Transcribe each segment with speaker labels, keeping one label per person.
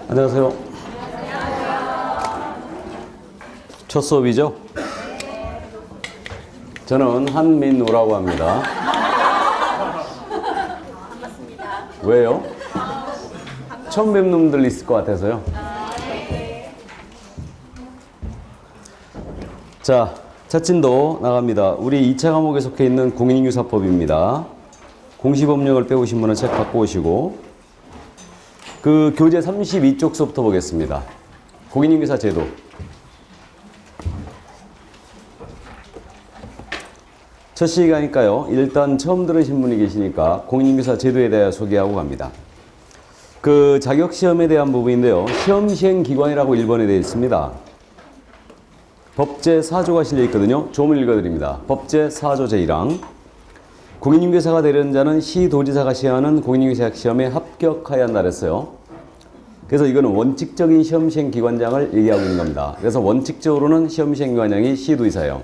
Speaker 1: 안녕하세요. 첫 수업이죠? 저는 한민우라고 합니다.
Speaker 2: 반갑습니다.
Speaker 1: 왜요? 처음 뵙는 분들 있을 것 같아서요. 자, 차진도 나갑니다. 우리 2차 과목에 속해 있는 공인인규사법입니다. 공시법령을 빼오신 분은 책 갖고 오시고, 그 교재 32쪽 수부터 보겠습니다. 공인인규사 제도. 첫 시간이니까요. 일단 처음 들으신 분이 계시니까 공인인규사 제도에 대해 소개하고 갑니다. 그 자격시험에 대한 부분인데요. 시험시행기관이라고 1번에 되어 있습니다. 법제 4조가 실려 있거든요. 조문 읽어드립니다. 법제 4조 제1항. 공인인규사가 되려는 자는 시도지사가 시행하는 공인인규사 시험에 합격하여야 한다 그랬어요. 그래서 이거는 원칙적인 시험시행기관장을 얘기하고 있는 겁니다. 그래서 원칙적으로는 시험시행기관장이 시도지사예요.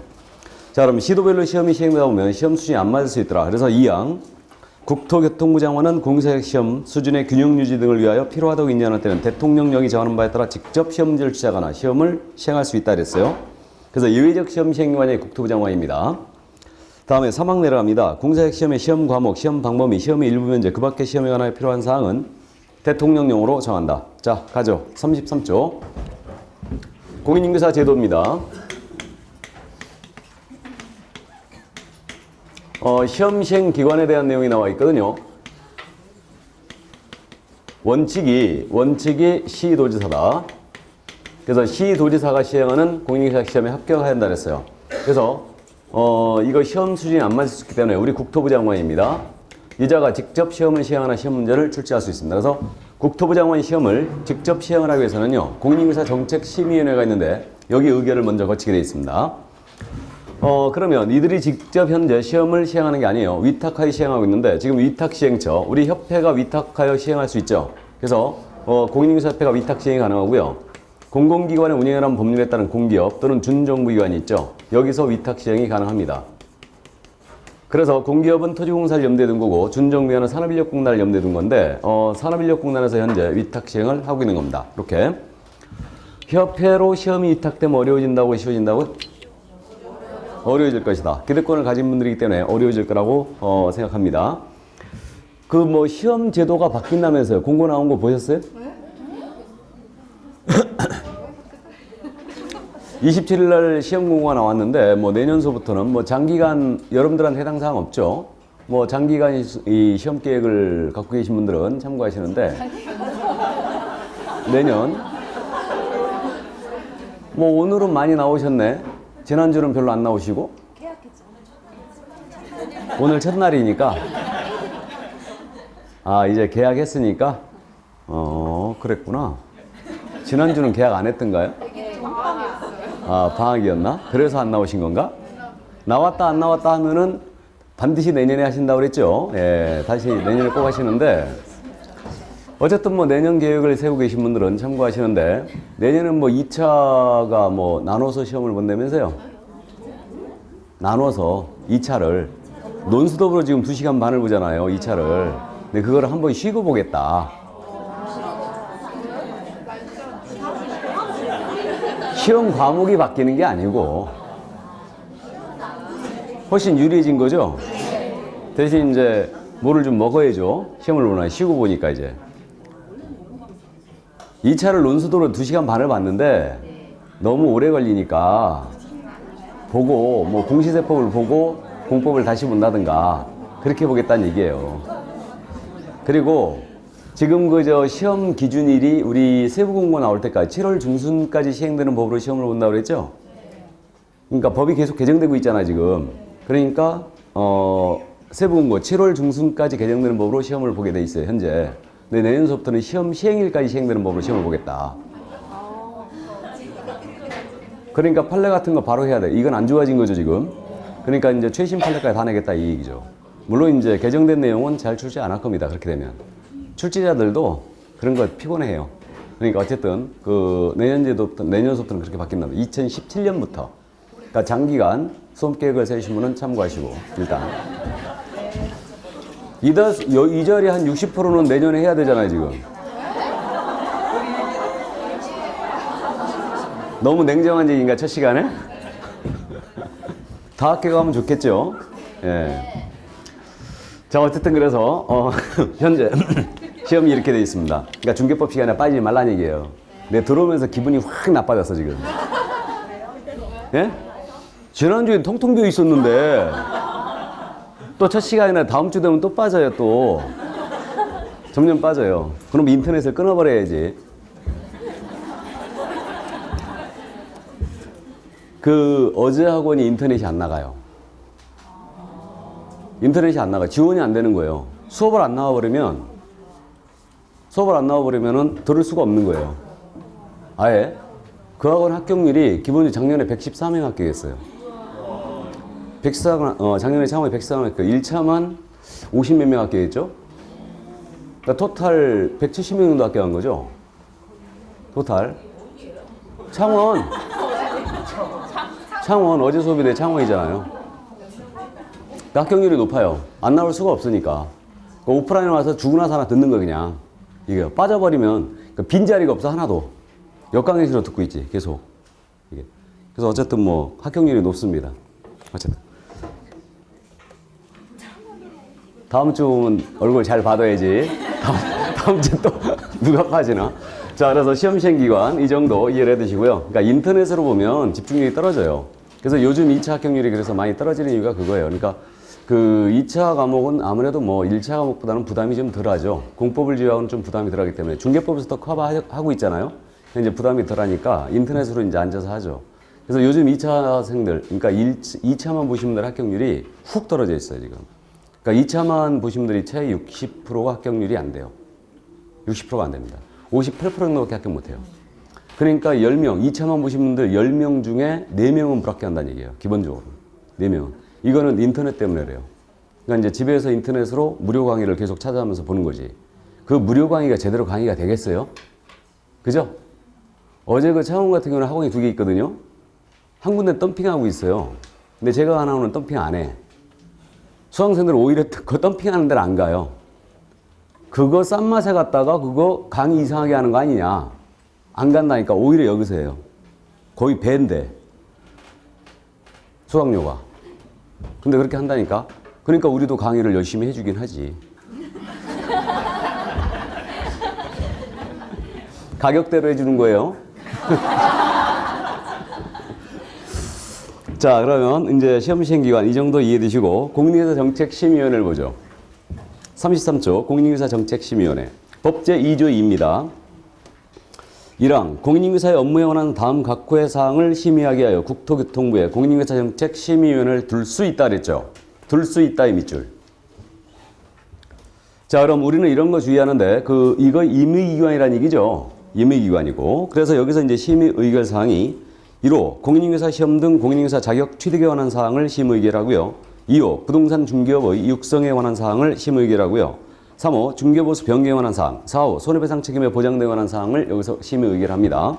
Speaker 1: 자, 그럼 시도별로 시험이 시행되다 보면 시험 수준이 안 맞을 수 있더라. 그래서 2항. 국토교통부 장관은 공인인규사 시험 수준의 균형 유지 등을 위하여 필요하다고 인정하는 때는 대통령령이 정하는 바에 따라 직접 시험 문제를 주장하거나 시험을 시행할 수 있다 그랬어요. 그래서 예외적 시험 시행기관이 국토부 장관입니다. 다음에 3항 내려갑니다. 공사역 시험의 시험 과목, 시험 방법 및 시험의 일부 면제, 그 밖의 시험에 관하여 필요한 사항은 대통령령으로 정한다. 자, 가죠. 33조. 공인인규사 제도입니다. 시험 시행 기관에 대한 내용이 나와 있거든요. 원칙이 시도지사다. 그래서 시도지사가 시행하는 공인인규사 시험에 합격해야 한다 그랬어요. 그래서 이거 시험 수준이 안 맞을 수 있기 때문에 우리 국토부 장관입니다. 이자가 직접 시험을 시행하나 시험 문제를 출제할 수 있습니다. 그래서 국토부 장관 시험을 직접 시행을 하기 위해서는요. 공인인규사 정책심의위원회가 있는데 여기 의결을 먼저 거치게 되어 있습니다. 그러면 이들이 직접 현재 시험을 시행하는 게 아니에요. 위탁하여 시행하고 있는데 지금 위탁시행처, 우리 협회가 위탁하여 시행할 수 있죠. 그래서 공인인규사협회가 위탁시행이 가능하고요. 공공기관의 운영에 관한 법률에 따른 공기업 또는 준정부기관이 있죠. 여기서 위탁시행이 가능합니다. 그래서 공기업은 토지공사를 염두에 둔 거고 준정부기관은 산업인력공단을 염두에 둔 건데 산업인력공단에서 현재 위탁시행을 하고 있는 겁니다. 이렇게. 협회로 시험이 위탁되면 어려워진다고 쉬워진다고? 어려워질 것이다. 기득권을 가진 분들이기 때문에 어려워질 거라고 생각합니다. 그 시험 제도가 바뀐다면서요. 공고 나온 거 보셨어요? 27일 날 시험 공고가 나왔는데 내년서부터는 장기간 여러분들한테 해당 사항 없죠. 장기간 이 시험 계획을 갖고 계신 분들은 참고하시는데 내년 오늘은 많이 나오셨네. 지난주는 별로 안 나오시고 오늘 첫날이니까 이제 계약했으니까 그랬구나. 지난주는 계약 안 했던가요? 방학이었나? 그래서 안 나오신 건가? 나왔다 안 나왔다 하면은 반드시 내년에 하신다고 그랬죠. 예, 다시 내년에 꼭 하시는데 어쨌든 내년 계획을 세우고 계신 분들은 참고하시는데 내년은 2차가 나눠서 시험을 본다면서요. 나눠서 2차를 논스톱으로 지금 2시간 반을 보잖아요. 2차를. 근데 그걸 한번 쉬고 보겠다. 시험 과목이 바뀌는 게 아니고 훨씬 유리해진 거죠. 대신 이제 뭐를 좀 먹어야죠. 시험을 보나 쉬고 보니까 이제 2차를 논스톱으로 2시간 반을 봤는데 너무 오래 걸리니까 보고 공시세법을 보고 공법을 다시 본다든가 그렇게 보겠다는 얘기예요. 그리고 지금 시험 기준일이 우리 세부공고 나올 때까지 7월 중순까지 시행되는 법으로 시험을 본다고 그랬죠? 그러니까 법이 계속 개정되고 있잖아, 지금. 그러니까, 세부공고 7월 중순까지 개정되는 법으로 시험을 보게 돼 있어요, 현재. 근데 내년서부터는 시험 시행일까지 시행되는 법으로 시험을 보겠다. 그러니까 판례 같은 거 바로 해야 돼. 이건 안 좋아진 거죠, 지금. 그러니까 이제 최신 판례까지 다 내겠다, 이 얘기죠. 물론 이제 개정된 내용은 잘 출제 안 할 겁니다, 그렇게 되면. 출제자들도 그런 거 피곤해요. 그러니까 어쨌든 내년서부터는 그렇게 바뀐답니다. 2017년부터. 그러니까 장기간 수험 계획을 세우신 분은 참고하시고 일단 이 자리 한 60%는 내년에 해야 되잖아요, 지금. 너무 냉정한 얘기인가, 첫 시간에? 다 학교 가면 좋겠죠? 예. 자, 어쨌든 그래서, 현재 시험이 이렇게 돼 있습니다. 그러니까 중개법 시간에 빠지지 말라는 얘기예요. 내 들어오면서 기분이 확 나빠졌어, 지금. 예? 지난주에 통통 비어 있었는데, 또 첫 시간이나 다음 주 되면 또 빠져요, 또. 점점 빠져요. 그럼 인터넷을 끊어버려야지. 어제 학원이 인터넷이 안 나가요. 인터넷이 안 나가. 지원이 안 되는 거예요. 수업을 안 나와버리면은 들을 수가 없는 거예요. 아예. 그 학원 합격률이 기본적으로 작년에 113명 합격했어요. 작년에 창업에 113명 합격. 1차만 50몇 명 합격했죠? 그러니까 토탈 170명 정도 합격한 거죠? 토탈. 창원 어제 수업이 내 창원이잖아요. 합격률이 높아요. 안 나올 수가 없으니까. 오프라인에 와서 죽으나 사나 듣는 거 그냥. 이게 빠져버리면 빈자리가 없어 하나도. 역강행실로 듣고 있지 계속. 이게. 그래서 어쨌든 뭐 합격률이 높습니다. 어쨌든. 다음 주는 얼굴 잘 받아야지. 다음 주 또 누가 빠지나. 자, 그래서 시험시행기간 이 정도 이해를 해두시고요. 그러니까 인터넷으로 보면 집중력이 떨어져요. 그래서 요즘 2차 합격률이 그래서 많이 떨어지는 이유가 그거예요. 그러니까 2차 과목은 아무래도 뭐 1차 과목보다는 부담이 좀 덜하죠. 공법을 지휘하고는 좀 부담이 덜하기 때문에 중개법에서 더 커버하고 있잖아요. 이제 부담이 덜하니까 인터넷으로 이제 앉아서 하죠. 그래서 요즘 2차생들, 그러니까 2차만 보신 분들 합격률이 훅 떨어져 있어요, 지금. 그러니까 2차만 보신 분들이 채 60%가 합격률이 안 돼요. 60%가 안 됩니다. 58% 정도밖에 합격 못 해요. 그러니까 10명, 2차만 보신 분들 10명 중에 4명은 불합격한다는 얘기예요. 기본적으로. 4명은. 이거는 인터넷 때문에 그래요. 그러니까 이제 집에서 인터넷으로 무료 강의를 계속 찾아가면서 보는 거지. 그 무료 강의가 제대로 강의가 되겠어요? 그죠? 어제 그 창원 같은 경우는 학원이 2개 있거든요. 한 군데 덤핑하고 있어요. 근데 제가 하나 오는 덤핑 안 해. 수강생들은 오히려 그 덤핑하는 데를 안 가요. 그거 싼 맛에 갔다가 그거 강의 이상하게 하는 거 아니냐. 안 간다니까 오히려 여기서 해요. 거의 배인데. 수강료가. 근데 그렇게 한다니까. 그러니까 우리도 강의를 열심히 해주긴 하지. 가격대로 해주는 거예요. 자, 그러면 이제 시험시행기간 이 정도 이해되시고 공인중개사 정책심의위원회를 보죠. 33조 공인중개사 정책심의위원회 법제 2조 2입니다. 1항 공인중개사의 업무에 관한 다음 각호의 사항을 심의하기 위하여 국토교통부에 공인중개사 정책심의위원회를 둘 수 있다 그랬죠. 둘 수 있다 이 밑줄. 자, 그럼 우리는 이런 거 주의하는데 이거 임의기관이라는 얘기죠. 임의기관이고 그래서 여기서 이제 심의 의결 사항이 1호 공인중개사 시험 등 공인중개사 자격 취득에 관한 사항을 심의 의결하고요. 2호 부동산 중개업의 육성에 관한 사항을 심의 의결하고요. 3호 중개보수 변경에 관한 사항, 4호 손해배상 책임의 보장에 관한 사항을 여기서 심의 의결합니다.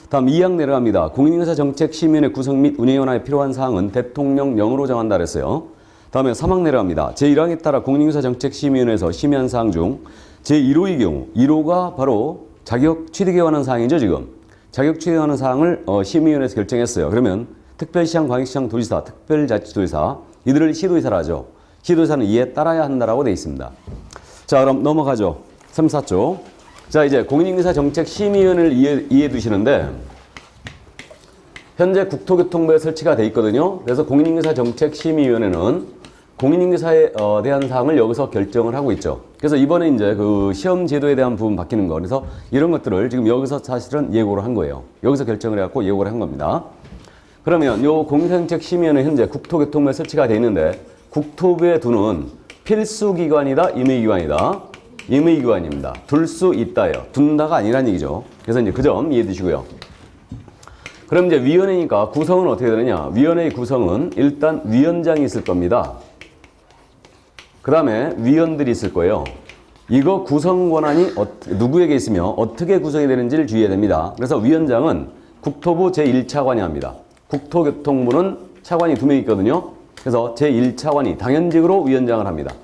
Speaker 1: 다음 2항 내려갑니다. 공인중개사 정책심의위원회 구성 및 운영에 관하여 필요한 사항은 대통령령으로 정한다 그랬어요. 다음에 3항 내려갑니다. 제1항에 따라 공인중개사 정책심의위원회에서 심의한 사항 중 제1호의 경우 1호가 바로 자격 취득에 관한 사항이죠. 지금 자격 취득에 관한 사항을 심의위원회에서 결정했어요. 그러면 특별시장, 광역시장, 도지사, 특별자치도지사 이들을 시도지사라 하죠. 시도지사는 이에 따라야 한다라고 되어 있습니다. 자, 그럼 넘어가죠. 3, 4조. 자, 이제 공인중개사 정책심의위원회를 이해해 두시는데 현재 국토교통부에 설치가 돼 있거든요. 그래서 공인중개사 정책심의위원회는 공인중개사에 대한 사항을 여기서 결정을 하고 있죠. 그래서 이번에 이제 그 시험 제도에 대한 부분 바뀌는 거. 그래서 이런 것들을 지금 여기서 사실은 예고를 한 거예요. 여기서 결정을 해갖고 예고를 한 겁니다. 그러면 요 공인중개사정책심의위원회 현재 국토교통부에 설치가 돼 있는데 국토부에 두는 필수기관이다, 임의기관이다. 임의기관입니다. 둘 수 있다예요. 둔다가 아니란 얘기죠. 그래서 이제 그 점 이해해 두시고요. 그럼 이제 위원회니까 구성은 어떻게 되느냐? 위원회의 구성은 일단 위원장이 있을 겁니다. 그 다음에 위원들이 있을 거예요. 이거 구성 권한이 누구에게 있으며 어떻게 구성이 되는지를 주의해야 됩니다. 그래서 위원장은 국토부 제1차관이 합니다. 국토교통부는 차관이 2명 있거든요. 그래서 제1차관이 당연직으로 위원장을 합니다.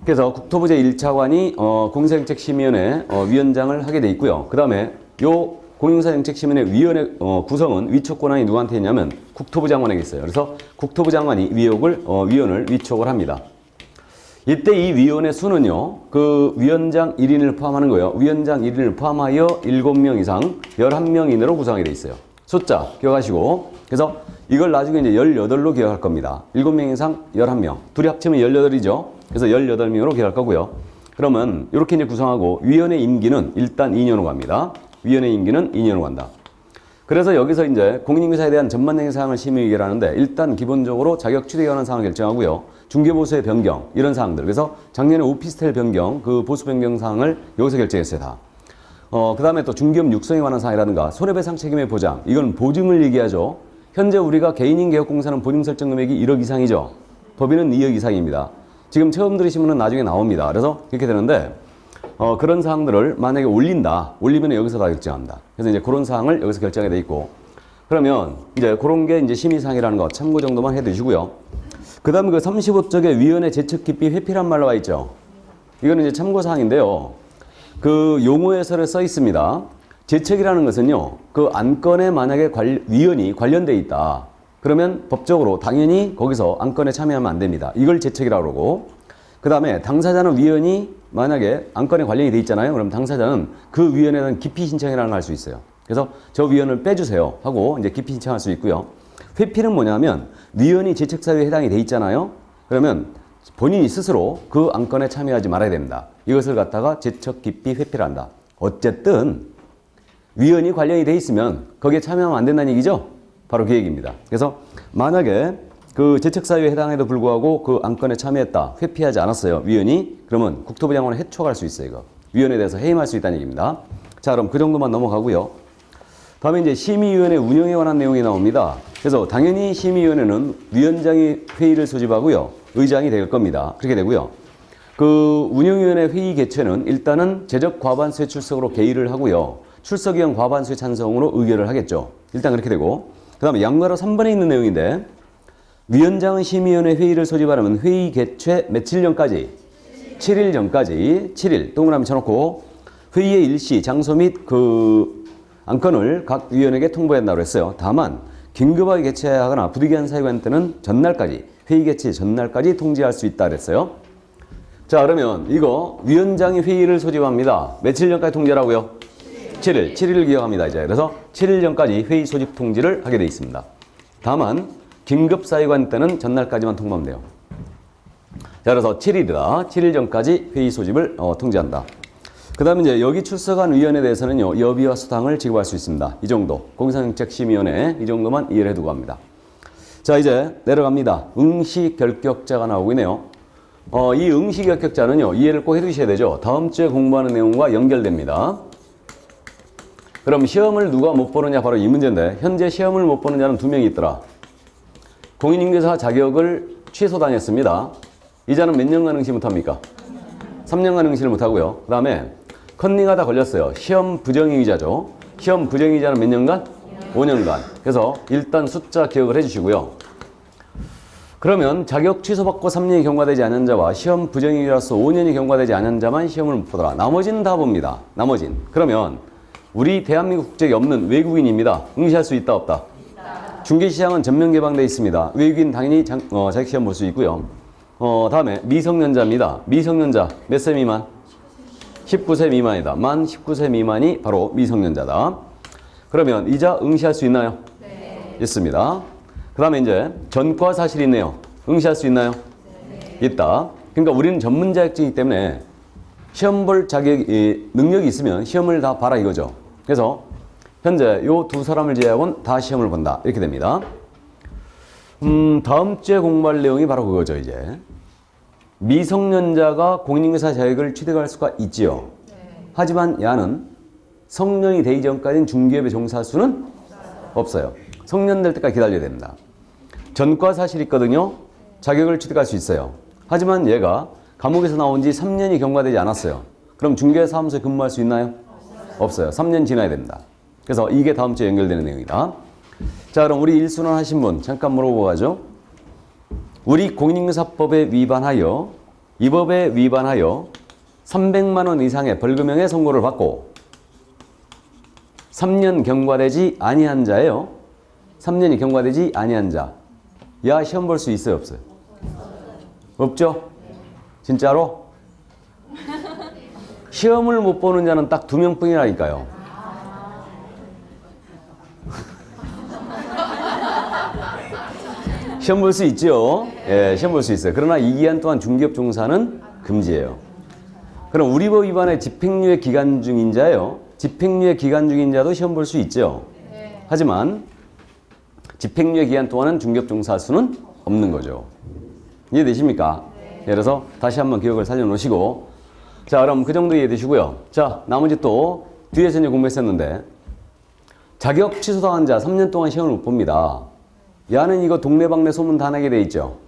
Speaker 1: 그래서 국토부 제1차관이 공정정책심의위원회 위원장을 하게 돼 있고요. 그 다음에 요 공인중개사정책심의위원회 위원회 구성은 위촉 권한이 누구한테 있냐면 국토부 장관에게 있어요. 그래서 국토부 장관이 위원을 위촉을 합니다. 이때 이 위원회 수는요, 그 위원장 1인을 포함하는 거예요. 위원장 1인을 포함하여 7명 이상 11명 이내로 구성이 돼 있어요. 숫자 기억하시고. 그래서 이걸 나중에 이제 18로 기억할 겁니다. 7명 이상 11명. 둘이 합치면 18이죠. 그래서 18명으로 기억할 거고요. 그러면 이렇게 이제 구성하고 위원회 임기는 일단 2년으로 갑니다. 위원회 임기는 2년으로 간다. 그래서 여기서 이제 공인중개사에 대한 전반적인 사항을 심의를 하는데 일단 기본적으로 자격 취득에 관한 사항을 결정하고요. 중개보수의 변경 이런 사항들. 그래서 작년에 오피스텔 변경 그 보수 변경 사항을 여기서 결정했어요 다. 그 다음에 또 중개업 육성에 관한 사항이라든가 손해배상 책임의 보장 이건 보증을 얘기하죠. 현재 우리가 개인인 개업공사는 보증 설정 금액이 1억 이상이죠. 법인은 2억 이상입니다. 지금 처음 들으시면 나중에 나옵니다. 그래서 이렇게 되는데 그런 사항들을 만약에 올리면 여기서 다 결정한다. 그래서 이제 그런 사항을 여기서 결정하게 돼 있고 그러면 이제 그런 게 이제 심의사항이라는 거 참고 정도만 해 두시고요. 그 다음에 그 35쪽에 위원회 제척 기피 회피란 말로 와 있죠. 이거는 이제 참고사항인데요. 그 용어 해설에 써 있습니다. 제척이라는 것은요, 그 안건에 만약에 위원이 관련돼 있다. 그러면 법적으로 당연히 거기서 안건에 참여하면 안 됩니다. 이걸 제척이라고 그러고, 그 다음에 당사자는 위원이 만약에 안건에 관련이 돼 있잖아요. 그럼 당사자는 그 위원에 대한 기피 신청이라는 걸 할 수 있어요. 그래서 저 위원을 빼주세요 하고 이제 기피 신청할 수 있고요. 회피는 뭐냐면 위원이 제척 사유에 해당이 돼 있잖아요. 그러면 본인이 스스로 그 안건에 참여하지 말아야 됩니다. 이것을 갖다가 제척 기피 회피를 한다. 어쨌든 위원이 관련이 돼 있으면 거기에 참여하면 안 된다는 얘기죠. 바로 그 얘기입니다. 그래서 만약에 그 제척 사유에 해당해도 불구하고 그 안건에 참여했다. 회피하지 않았어요. 위원이. 그러면 국토부 장관을 해촉할 수 있어요. 이거. 위원에 대해서 해임할 수 있다는 얘기입니다. 자, 그럼 그 정도만 넘어가고요. 다음에 이제 심의위원회 운영에 관한 내용이 나옵니다. 그래서 당연히 심의위원회는 위원장이 회의를 소집하고요. 의장이 될 겁니다. 그렇게 되고요. 그 운영위원회 회의 개최는 일단은 재적 과반수의 출석으로 개의를 하고요. 출석의원 과반수의 찬성으로 의결을 하겠죠. 일단 그렇게 되고 그 다음에 양가로 3번에 있는 내용인데 위원장은 심의위원회 회의를 소집하려면 회의 개최 며칠 전까지 7일 전까지 7일 동그라미 쳐놓고 회의의 일시, 장소 및 그 안건을 각 위원에게 통보한다고 했어요. 다만 긴급하게 개최하거나 부득이한 사유가 있는 때는 전날까지 회의 개최 전날까지 통지할 수 있다 그랬어요. 자, 그러면 이거 위원장이 회의를 소집합니다. 며칠 전까지 통지하라고요? 7일 기억합니다. 이제 그래서 7일 전까지 회의 소집 통지를 하게 돼 있습니다. 다만 긴급 사유가 있는 때는 전날까지만 통보하면 돼요. 자, 그래서 7일이다. 7일 전까지 회의 소집을 통지한다. 그 다음에 이제 여기 출석한 위원에 대해서는요, 여비와 수당을 지급할 수 있습니다. 이 정도. 공인중개사정책심의위원회 이 정도만 이해를 해두고 합니다. 자, 이제 내려갑니다. 응시결격자가 나오고 있네요. 이 응시결격자는요, 이해를 꼭 해두셔야 되죠. 다음 주에 공부하는 내용과 연결됩니다. 그럼 시험을 누가 못 보느냐 바로 이 문제인데 현재 시험을 못 보는 자는 2명이 있더라. 공인중개사 자격을 취소당했습니다. 이 자는 몇 년간 응시 못합니까? 3년간 응시를 못하고요. 그 다음에 컨닝하다 걸렸어요. 시험 부정행위자죠. 시험 부정행위자는 몇 년간? 5년간. 그래서 일단 숫자 기억을 해주시고요. 그러면 자격 취소받고 3년이 경과되지 않은 자와 시험 부정행위자로서 5년이 경과되지 않은 자만 시험을 못 보더라. 나머지는 다 봅니다. 나머지는. 그러면 우리 대한민국 국적이 없는 외국인입니다. 응시할 수 있다 없다? 있다. 중개시장은 전면 개방되어 있습니다. 외국인 당연히 자격 시험 볼 수 있고요. 다음에 미성년자입니다. 미성년자 몇 세 미만? 19세 미만이다. 만 19세 미만이 바로 미성년자다. 그러면 이자 응시할 수 있나요? 네. 있습니다. 그 다음에 이제 전과 사실이 있네요. 응시할 수 있나요? 네. 있다. 그러니까 우리는 전문 자격증이기 때문에 시험 볼 능력이 있으면 시험을 다 봐라 이거죠. 그래서 현재 요 두 사람을 제외하고는 다 시험을 본다. 이렇게 됩니다. 다음 주에 공부할 내용이 바로 그거죠, 이제. 미성년자가 공인중개사 자격을 취득할 수가 있지요. 네. 하지만 야는 성년이 되기 전까지는 중개업에 종사할 수는 없어요. 성년 될 때까지 기다려야 됩니다. 전과 사실이 있거든요. 자격을 취득할 수 있어요. 하지만 얘가 감옥에서 나온 지 3년이 경과되지 않았어요. 그럼 중개사무소에 근무할 수 있나요? 없어요. 3년 지나야 됩니다. 그래서 이게 다음 주에 연결되는 내용이다. 자, 그럼 우리 일순환 하신 분 잠깐 물어보고 가죠. 우리 공인중개사법에 위반하여 이 법에 위반하여 300만 원 이상의 벌금형의 선고를 받고 3년 경과되지 아니한 자예요. 3년이 경과되지 아니한 자. 야, 시험 볼 수 있어요, 없어요? 없죠? 진짜로? 시험을 못 보는 자는 딱 2명뿐이라니까요. 시험 볼 수 있죠? 예, 시험 볼 수 있어요. 그러나 이 기간 동안 중개업 종사는 금지예요. 그럼 우리 법 위반의 집행유예 기간 중인 자예요. 집행유예 기간 중인 자도 시험 볼 수 있죠. 하지만 집행유예 기간 동안은 중개업 종사할 수는 없는 거죠. 이해되십니까? 그래서 다시 한번 기억을 살려놓으시고, 자, 그럼 그 정도 이해되시고요. 자, 나머지 또 뒤에서 이제 공부했었는데, 자격 취소당한 자 3년 동안 시험을 못 봅니다. 야는 이거 동네방네 소문 다 나게 돼 있죠.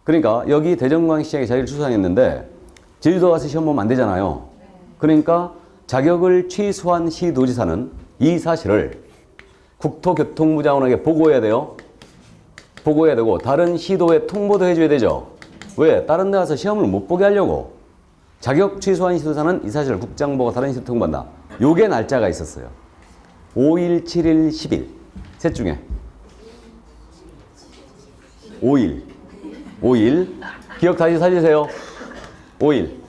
Speaker 1: 그러니까 여기 대전광역시장에 자격을 취소당했는데 제주도 가서 시험 보면 안 되잖아요. 그러니까 자격을 취소한 시도지사는 이 사실을 국토교통부 장관에게 보고해야 돼요. 보고해야 되고 다른 시도에 통보도 해줘야 되죠. 왜? 다른 데 가서 시험을 못 보게 하려고. 자격 취소한 시도사는 이 사실을 국장보고 다른 시도 통보한다. 요게 날짜가 있었어요. 5일, 7일, 10일. 셋 중에 5일. 5일. 기억 다시 살리세요. 5일.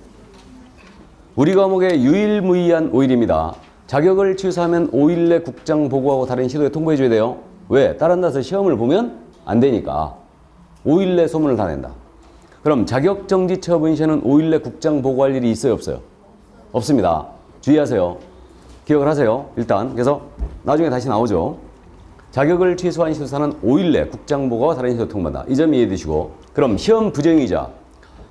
Speaker 1: 우리 과목의 유일무이한 5일입니다. 자격을 취소하면 5일 내 국장 보고하고 다른 시도에 통보해줘야 돼요. 왜? 다른 데서 시험을 보면 안 되니까. 5일 내 소문을 다 낸다. 그럼 자격정지 처분 시에는 5일 내 국장 보고할 일이 있어요, 없어요? 없습니다. 주의하세요. 기억을 하세요. 일단. 그래서 나중에 다시 나오죠. 자격을 취소한 시도사는 5일 내 국장 보고와 다른 시도 통보한다. 이 점 이해해 두시고. 그럼 시험 부정이자.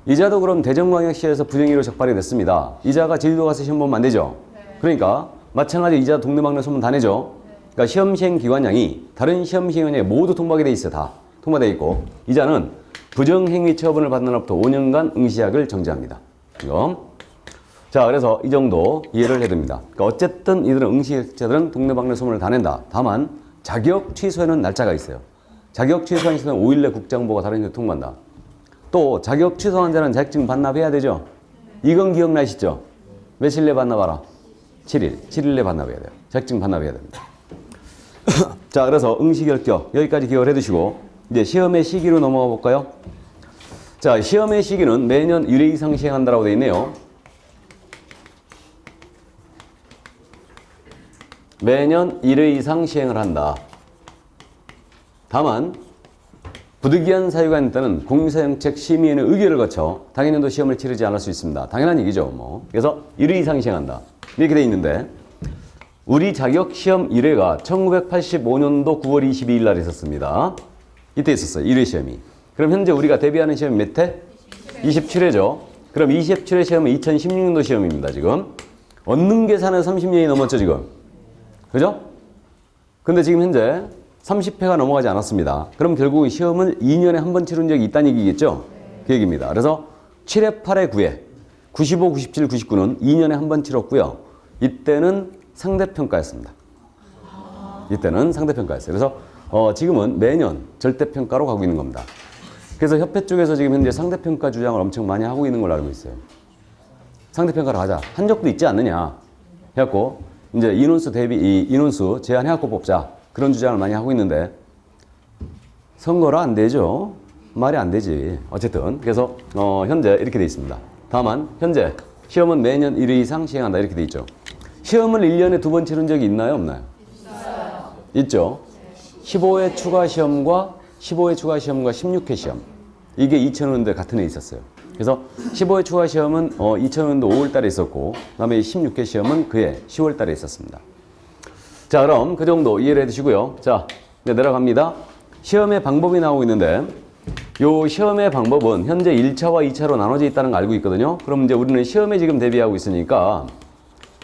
Speaker 1: 이자도 그럼 대전광역시에서 부정의로 적발이 됐습니다. 이자가 제주도 가서 시험 보면 안 되죠. 그러니까 마찬가지 이자 동네방네 소문 다 내죠. 그러니까 시험 시행 기관장이 다른 시험 시행원에 모두 통보하게 돼 있어요. 다 통보돼 있고. 이자는 부정행위 처분을 받는 날부터 5년간 응시약을 정지합니다. 이거. 자, 그래서 이 정도 이해를 해둡니다. 그러니까 어쨌든 이들은 응시자들은 동네방네 소문을 다 낸다. 다만 자격 취소에는 날짜가 있어요. 자격 취소한 시는 5일 내 국장보고 다른 시도 통보한다. 또 자격 취소한 자는 자격증 반납해야 되죠. 이건 기억나시죠? 며칠 내 반납하라? 7일. 7일 내 반납해야 돼요. 자격증 반납해야 됩니다. 자, 그래서 응시 결격 여기까지 기억을 해두시고 이제 시험의 시기로 넘어가 볼까요? 자, 시험의 시기는 매년 1회 이상 시행한다라고 되어 있네요. 매년 1회 이상 시행을 한다. 다만 부득이한 사유가 있는 때는 공사정책 심의위원회 의결을 거쳐 당해년도 시험을 치르지 않을 수 있습니다. 당연한 얘기죠. 뭐. 그래서 1회 이상 시행한다. 이렇게 돼 있는데 우리 자격시험 1회가 1985년도 9월 22일 날 있었습니다. 이때 있었어요. 1회 시험이. 그럼 현재 우리가 대비하는 시험이 몇 회? 27회죠. 그럼 27회 시험은 2016년도 시험입니다. 지금. 얻는 계산은 30년이 넘었죠. 지금. 그죠? 근데 지금 현재 30회가 넘어가지 않았습니다. 그럼 결국 시험을 2년에 한 번 치른 적이 있다는 얘기겠죠? 그 얘기입니다. 그래서 7회, 8회, 9회, 95, 97, 99는 2년에 한 번 치렀고요. 이때는 상대평가였습니다. 이때는 상대평가였어요. 그래서 지금은 매년 절대평가로 가고 있는 겁니다. 그래서 협회 쪽에서 지금 현재 상대평가 주장을 엄청 많이 하고 있는 걸로 알고 있어요. 상대평가를 하자. 한 적도 있지 않느냐. 해갖고 이제 인원수 대비 이 인원수 제한해갖고 뽑자. 그런 주장을 많이 하고 있는데 선거라 안 되죠. 말이 안 되지. 어쨌든 그래서 현재 이렇게 돼 있습니다. 다만 현재 시험은 매년 1회 이상 시행한다 이렇게 돼 있죠. 시험을 1년에 2번 치른 적이 있나요? 없나요? 있어요. 있죠. 15회 추가 시험과 15회 추가 시험과 16회 시험. 이게 2000년도에 같은 해 있었어요. 그래서 15회 추가 시험은 2000년도 5월 달에 있었고 그다음에 16회 시험은 그해 10월 달에 있었습니다. 자, 그럼 그 정도 이해를 해두시고요. 자, 이제 내려갑니다. 시험의 방법이 나오고 있는데 요 시험의 방법은 현재 1차와 2차로 나눠져 있다는 걸 알고 있거든요. 그럼 이제 우리는 시험에 지금 대비하고 있으니까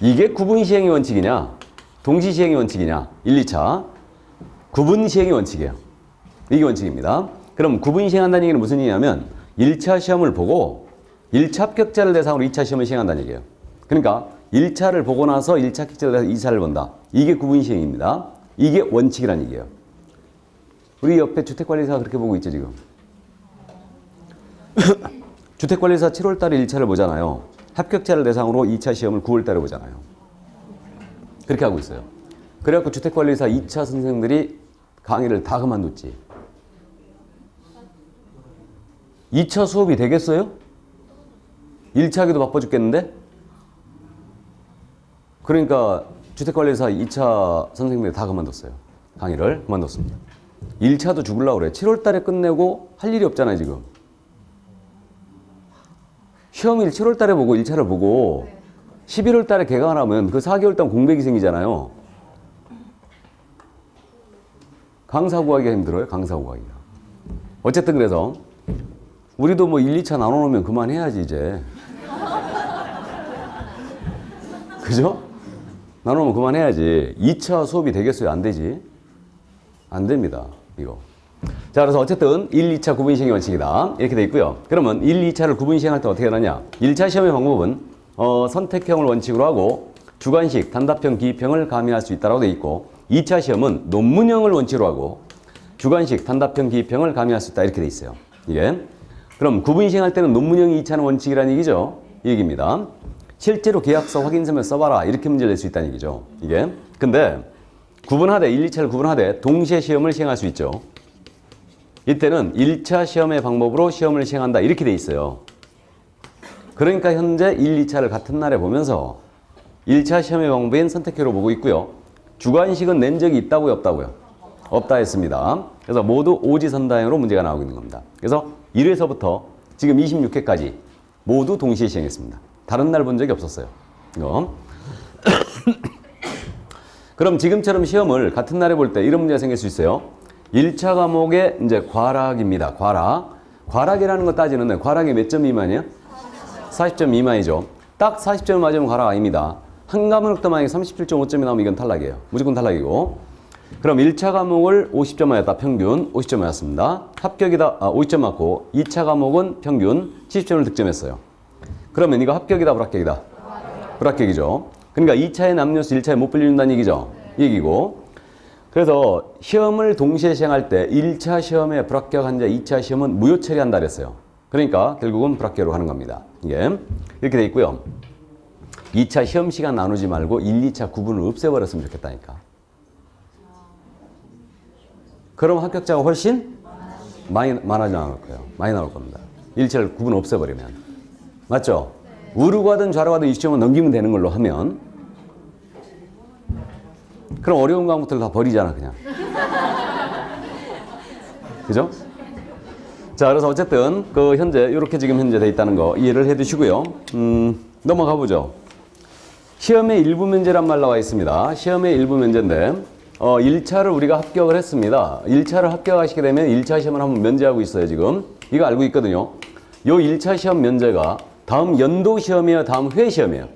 Speaker 1: 이게 구분 시행의 원칙이냐 동시 시행의 원칙이냐 1, 2차 구분 시행의 원칙이에요. 이게 원칙입니다. 그럼 구분 시행한다는 얘기는 무슨 얘기냐면 1차 시험을 보고 1차 합격자를 대상으로 2차 시험을 시행한다는 얘기예요. 그러니까 1차를 보고 나서 1차 합격자를 대상으로 2차를 본다. 이게 구분 시행입니다. 이게 원칙이라는 얘기예요. 우리 옆에 주택관리사가 그렇게 보고 있죠 지금. 주택관리사 7월 달에 1차를 보잖아요. 합격자를 대상으로 2차 시험을 9월 달에 보잖아요. 그렇게 하고 있어요. 그래갖고 주택관리사 2차 선생들이 강의를 다 그만뒀지. 2차 수업이 되겠어요? 1차 하기도 바빠 죽겠는데? 그러니까 주택관리사 2차 선생님들이 다 그만뒀어요. 강의를 그만뒀습니다. 1차도 죽으려고 그래. 7월 달에 끝내고 할 일이 없잖아요, 지금. 시험일 7월 달에 보고 1차를 보고 11월 달에 개강을 하면 그 4개월 동안 공백이 생기잖아요. 강사 구하기가 힘들어요, 강사 구하기가. 어쨌든 그래서 우리도 뭐 1, 2차 나눠놓으면 그만해야지, 이제. 그죠? 나눠놓으면 그만해야지. 2차 수업이 되겠어요? 안 되지? 안 됩니다, 이거. 자, 그래서 어쨌든 1, 2차 구분 시행의 원칙이다. 이렇게 돼 있고요. 그러면 1, 2차를 구분 시행할 때 어떻게 하느냐? 1차 시험의 방법은 선택형을 원칙으로 하고 주관식, 단답형, 기입형을 가미할 수 있다고 돼 있고 2차 시험은 논문형을 원칙으로 하고 주관식, 단답형, 기입형을 가미할 수 있다. 이렇게 돼 있어요. 이게. 그럼 구분 시행할 때는 논문형이 2차는 원칙이라는 얘기죠. 이 얘기입니다. 실제로 계약서 확인서면 써봐라. 이렇게 문제를 낼 수 있다는 얘기죠. 이게. 근데 구분하되 1, 2차를 구분하되 동시에 시험을 시행할 수 있죠. 이때는 1차 시험의 방법으로 시험을 시행한다. 이렇게 돼 있어요. 그러니까 현재 1, 2차를 같은 날에 보면서 1차 시험의 방법인 선택표로 보고 있고요. 주관식은 낸 적이 있다고요? 없다고요? 없다 했습니다. 그래서 모두 오지선다형으로 문제가 나오고 있는 겁니다. 그래서 1회서부터 지금 26회까지 모두 동시에 시행했습니다. 다른 날 본 적이 없었어요. 이거. 그럼 지금처럼 시험을 같은 날에 볼 때 이런 문제가 생길 수 있어요. 1차 과목의 이제 과락입니다. 과락. 과락이라는 거 따지는데 과락이 몇 점 미만이에요? 40점 미만이죠. 딱 40점 맞으면 과락 아닙니다. 한 과목도 만약에 37.5점이 나오면 이건 탈락이에요. 무조건 탈락이고. 그럼 1차 과목을 50점 맞았다. 평균 50점 맞았습니다. 합격이다. 50점 맞고 2차 과목은 평균 70점을 득점했어요. 그러면 이거 합격이다. 불합격이다. 불합격이죠. 그러니까 2차의 남녀수 1차에 못 불린다는 얘기죠. 이 얘기고. 그래서 시험을 동시에 시행할 때 1차 시험에 불합격한 자 2차 시험은 무효 처리한다 그랬어요. 그러니까 결국은 불합격으로 하는 겁니다. 이게 이렇게 돼 있고요. 2차 시험 시간 나누지 말고 1, 2차 구분을 없애버렸으면 좋겠다니까. 그럼 합격자가 훨씬 많아지 나올 거예요. 많이 나올 겁니다. 1차를 구분 없애버리면. 맞죠? 우로 가든 좌로 가든 이 시험을 넘기면 되는 걸로 하면 그럼 어려운 과목들 다 버리잖아, 그냥. 그죠? 자, 그래서 어쨌든 그 현재 이렇게 지금 현재 돼 있다는 거 이해를 해 두시고요. 넘어가 보죠. 시험의 일부 면제란 말 나와 있습니다. 시험의 일부 면제인데 1차를 우리가 합격을 했습니다. 1차를 합격하시게 되면 1차 시험을 한번 면제하고 있어요, 지금. 이거 알고 있거든요. 요 1차 시험 면제가 다음 연도 시험이에요, 다음 회 시험이에요?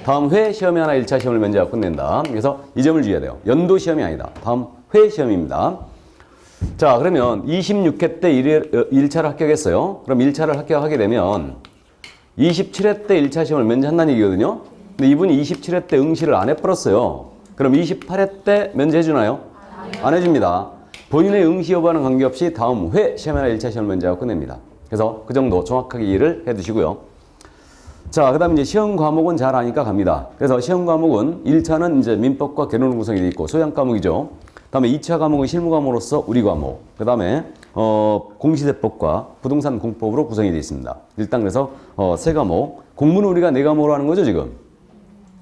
Speaker 1: 다음 회 시험에 하나 1차 시험을 면제하고 끝낸다. 그래서 이 점을 주의해야 돼요. 연도 시험이 아니다. 다음 회 시험입니다. 자, 그러면 26회 때 1차를 합격했어요. 그럼 1차를 합격하게 되면 27회 때 1차 시험을 면제한다는 얘기거든요. 근데 이분이 27회 때 응시를 안 해버렸어요. 그럼 28회 때 면제해주나요? 안 해줍니다. 본인의 응시 여부와는 관계없이 다음 회 시험에 하나 1차 시험을 면제하고 끝냅니다. 그래서 그 정도 정확하게 이해를 해 두시고요. 자, 그 다음에 이제 시험 과목은 잘 아니까 갑니다. 그래서 시험 과목은 1차는 이제 민법과 개론으로 구성이 되어 있고 소양 과목이죠. 다음에 2차 과목은 실무 과목으로서 우리 과목. 그 다음에 공시세법과 부동산 공법으로 구성이 되어 있습니다. 일단 그래서 세 과목. 공부는 우리가 네 과목으로 하는 거죠, 지금.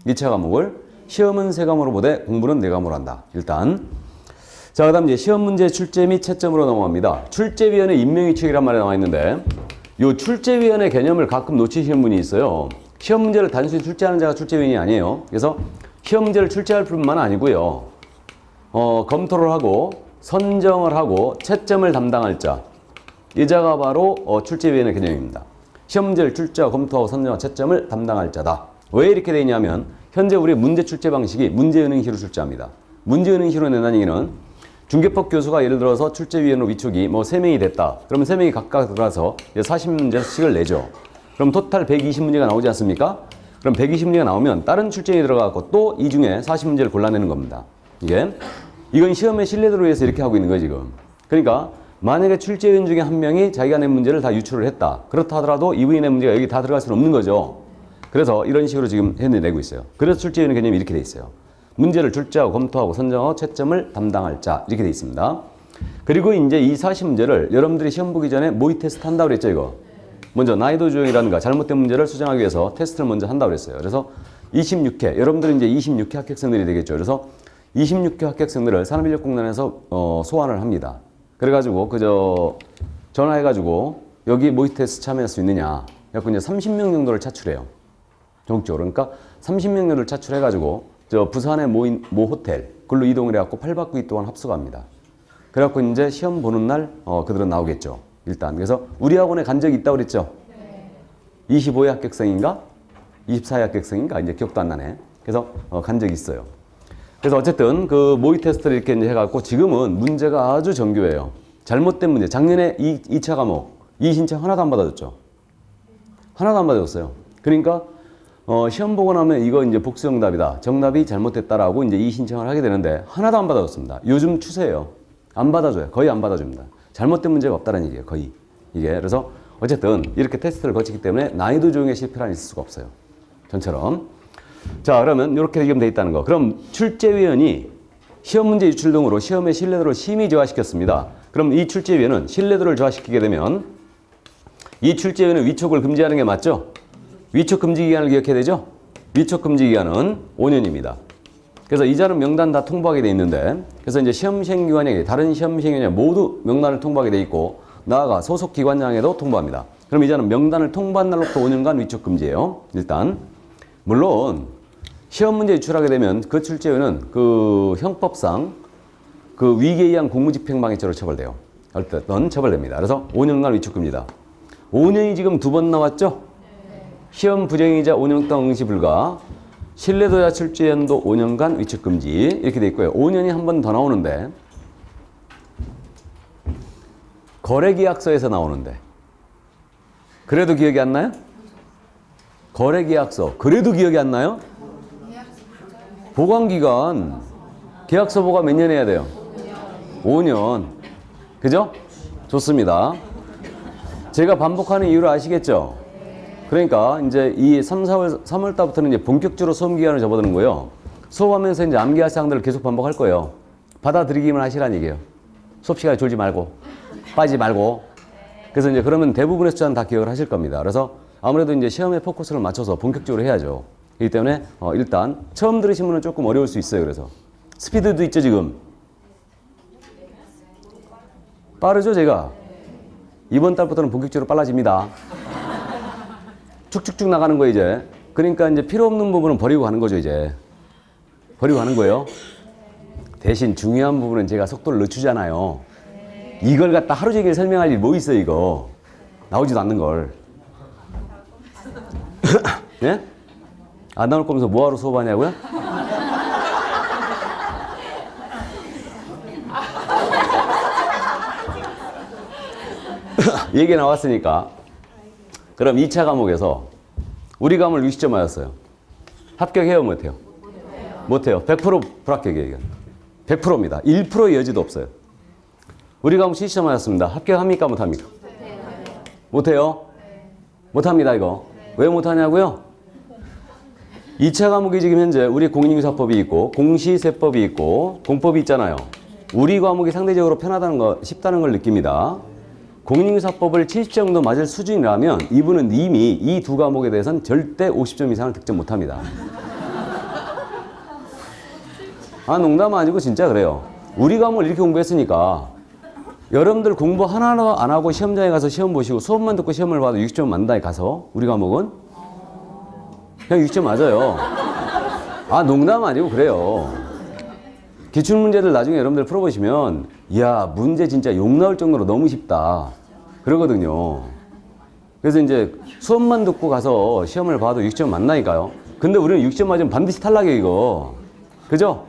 Speaker 1: 2차 과목을 시험은 세 과목으로 보되 공부는 네 과목으로 한다. 일단. 자, 그 다음 이제 시험 문제 출제 및 채점으로 넘어갑니다. 출제위원회 임명위촉이란 말이 나와 있는데 요 출제위원회 개념을 가끔 놓치시는 분이 있어요. 시험 문제를 단순히 출제하는 자가 출제위원이 아니에요. 그래서 시험 문제를 출제할 뿐만 아니고요. 검토를 하고 선정을 하고 채점을 담당할 자. 이 자가 바로 출제위원회 개념입니다. 시험 문제를 출제하고 검토하고 선정하고 채점을 담당할 자다. 왜 이렇게 되어 있냐면 현재 우리 문제 출제 방식이 문제은행시로 출제합니다. 문제은행시로 낸다는 얘기는 중개법 교수가 예를 들어서 출제위원으로 위촉이 뭐 3명이 됐다. 그러면 3명이 각각 들어가서 40문제씩을 내죠. 그럼 토탈 120문제가 나오지 않습니까? 그럼 120문제가 나오면 다른 출제인이 들어가고 또 이 중에 40문제를 골라내는 겁니다. 이건 시험의 신뢰도를 위해서 이렇게 하고 있는 거예요, 지금. 그러니까 만약에 출제위원 중에 한 명이 자기가 낸 문제를 다 유출을 했다. 그렇다 하더라도 이분이 낸 문제가 여기 다 들어갈 수는 없는 거죠. 그래서 이런 식으로 지금 해내고 있어요. 그래서 출제위원 개념이 이렇게 돼 있어요. 문제를 출제하고 검토하고 선정하고 채점을 담당할 자 이렇게 돼 있습니다. 그리고 이제 이 40문제를 여러분들이 시험 보기 전에 모의 테스트 한다고 그랬죠, 이거. 먼저 난이도 조정이라든가 잘못된 문제를 수정하기 위해서 테스트를 먼저 한다고 그랬어요. 그래서 26회, 여러분들은 이제 26회 합격생들이 되겠죠. 그래서 26회 합격생들을 산업인력공단에서 소환을 합니다. 그래가지고 전화해가지고 여기 모의 테스트 참여할 수 있느냐. 그래서 이제 30명 정도를 차출해요. 전국적으로. 그러니까 30명 정도를 차출해가지고 부산의 모 호텔, 글로 이동을 해갖고 8박 9일 동안 합숙합니다. 그래갖고 이제 시험 보는 날 그들은 나오겠죠. 일단. 그래서 우리 학원에 간 적이 있다고 그랬죠. 25회 합격생인가? 24회 합격생인가? 이제 기억도 안 나네. 그래서 간 적이 있어요. 그래서 어쨌든 그 모의 테스트를 이렇게 이제 해갖고 지금은 문제가 아주 정교해요. 잘못된 문제. 작년에 2차 과목, 이의신청 하나도 안 받아줬죠. 하나도 안 받아줬어요. 그러니까 시험 보고 나면 이거 이제 복수 정답이다. 정답이 잘못됐다라고 이제 이의신청을 하게 되는데 하나도 안 받아줬습니다. 요즘 추세예요. 안 받아줘요. 거의 안 받아줍니다. 잘못된 문제가 없다는 얘기예요. 거의. 이게. 그래서 어쨌든 이렇게 테스트를 거치기 때문에 난이도 조정에 실패란 있을 수가 없어요. 전처럼. 자, 그러면 이렇게 지금 돼 있다는 거. 그럼 출제위원이 시험 문제 유출 등으로 시험의 신뢰도를 심히 저하시켰습니다. 그럼 이 출제위원은 신뢰도를 저하시키게 되면 이 출제위원은 위촉을 금지하는 게 맞죠? 위촉 금지 기간을 기억해야 되죠? 위촉 금지 기간은 5년입니다. 그래서 이자는 명단 다 통보하게 돼 있는데 그래서 이제 시험시행기관장이 다른 시험시행기관장이 모두 명단을 통보하게 돼 있고 나아가 소속 기관장에도 통보합니다. 그럼 이자는 명단을 통보한 날로부터 5년간 위촉 금지예요. 일단 물론 시험 문제 유출하게 되면 그 출제위원은 그 형법상 그 위계에 의한 공무집행방해죄로 처벌돼요. 어쨌든 처벌됩니다. 그래서 5년간 위촉 금지다. 5년이 지금 2번 나왔죠? 시험 부정이자 5년 동안 응시 불가. 신뢰도자 출제위원도 5년간 위촉 금지 이렇게 돼 있고요. 5년이 한 번 더 나오는데 거래계약서에서 나오는데 그래도 기억이 안 나요? 거래계약서 그래도 기억이 안 나요? 보관기간 계약서 보관 몇 년 해야 돼요? 5년. 그죠? 좋습니다. 제가 반복하는 이유를 아시겠죠? 그러니까 이제 이 3월 달부터는 이제 본격적으로 수험 기간을 접어드는 거예요. 수업하면서 이제 암기할 사항들을 계속 반복할 거예요. 받아들이기만 하시라는 얘기예요. 수업 시간에 졸지 말고, 빠지지 말고. 그래서 이제 그러면 대부분의 숫자는 다 기억을 하실 겁니다. 그래서 아무래도 이제 시험에 포커스를 맞춰서 본격적으로 해야죠. 그렇기 때문에 일단 처음 들으신 분은 조금 어려울 수 있어요. 그래서 스피드도 있죠 지금. 빠르죠 제가? 이번 달부터는 본격적으로 빨라집니다. 쭉쭉쭉 나가는 거예요 이제. 그러니까 이제 필요 없는 부분은 버리고 가는 거죠 이제. 버리고 가는 거예요. 대신 중요한 부분은 제가 속도를 늦추잖아요. 이걸 갖다 하루 종일 설명할 일 뭐 있어요 이거. 나오지도 않는 걸. 예? 안 나올 거면서 뭐하러 수업하냐고요? 얘기 나왔으니까 그럼 2차 과목에서 우리 과목을 60점 맞았어요. 합격해요 못해요? 못해요. 100% 불합격이에요. 100%입니다. 1%의 여지도 없어요. 우리 과목 70점 맞았습니다. 합격합니까 못합니까? 못해요? 못합니다 이거. 왜 못하냐고요? 2차 과목이 지금 현재 우리 공인인사법이 있고 공시세법이 있고 공법이 있잖아요. 우리 과목이 상대적으로 편하다는 거 쉽다는 걸 느낍니다. 공인인사법을 70점 정도 맞을 수준이라면 이분은 이미 이 두 과목에 대해서는 절대 50점 이상을 득점 못합니다. 아 농담 아니고 진짜 그래요. 우리 과목을 이렇게 공부했으니까 여러분들 공부 하나도 안 하고 시험장에 가서 시험 보시고 수업만 듣고 시험을 봐도 60점 맞는다에 가서 우리 과목은 그냥 60점 맞아요. 아 농담 아니고 그래요. 기출문제들 나중에 여러분들 풀어보시면 이야 문제 진짜 욕 나올 정도로 너무 쉽다 그러거든요. 그래서 이제 수업만 듣고 가서 시험을 봐도 60점 맞나니까요. 근데 우리는 60점 맞으면 반드시 탈락이에요 이거. 그죠?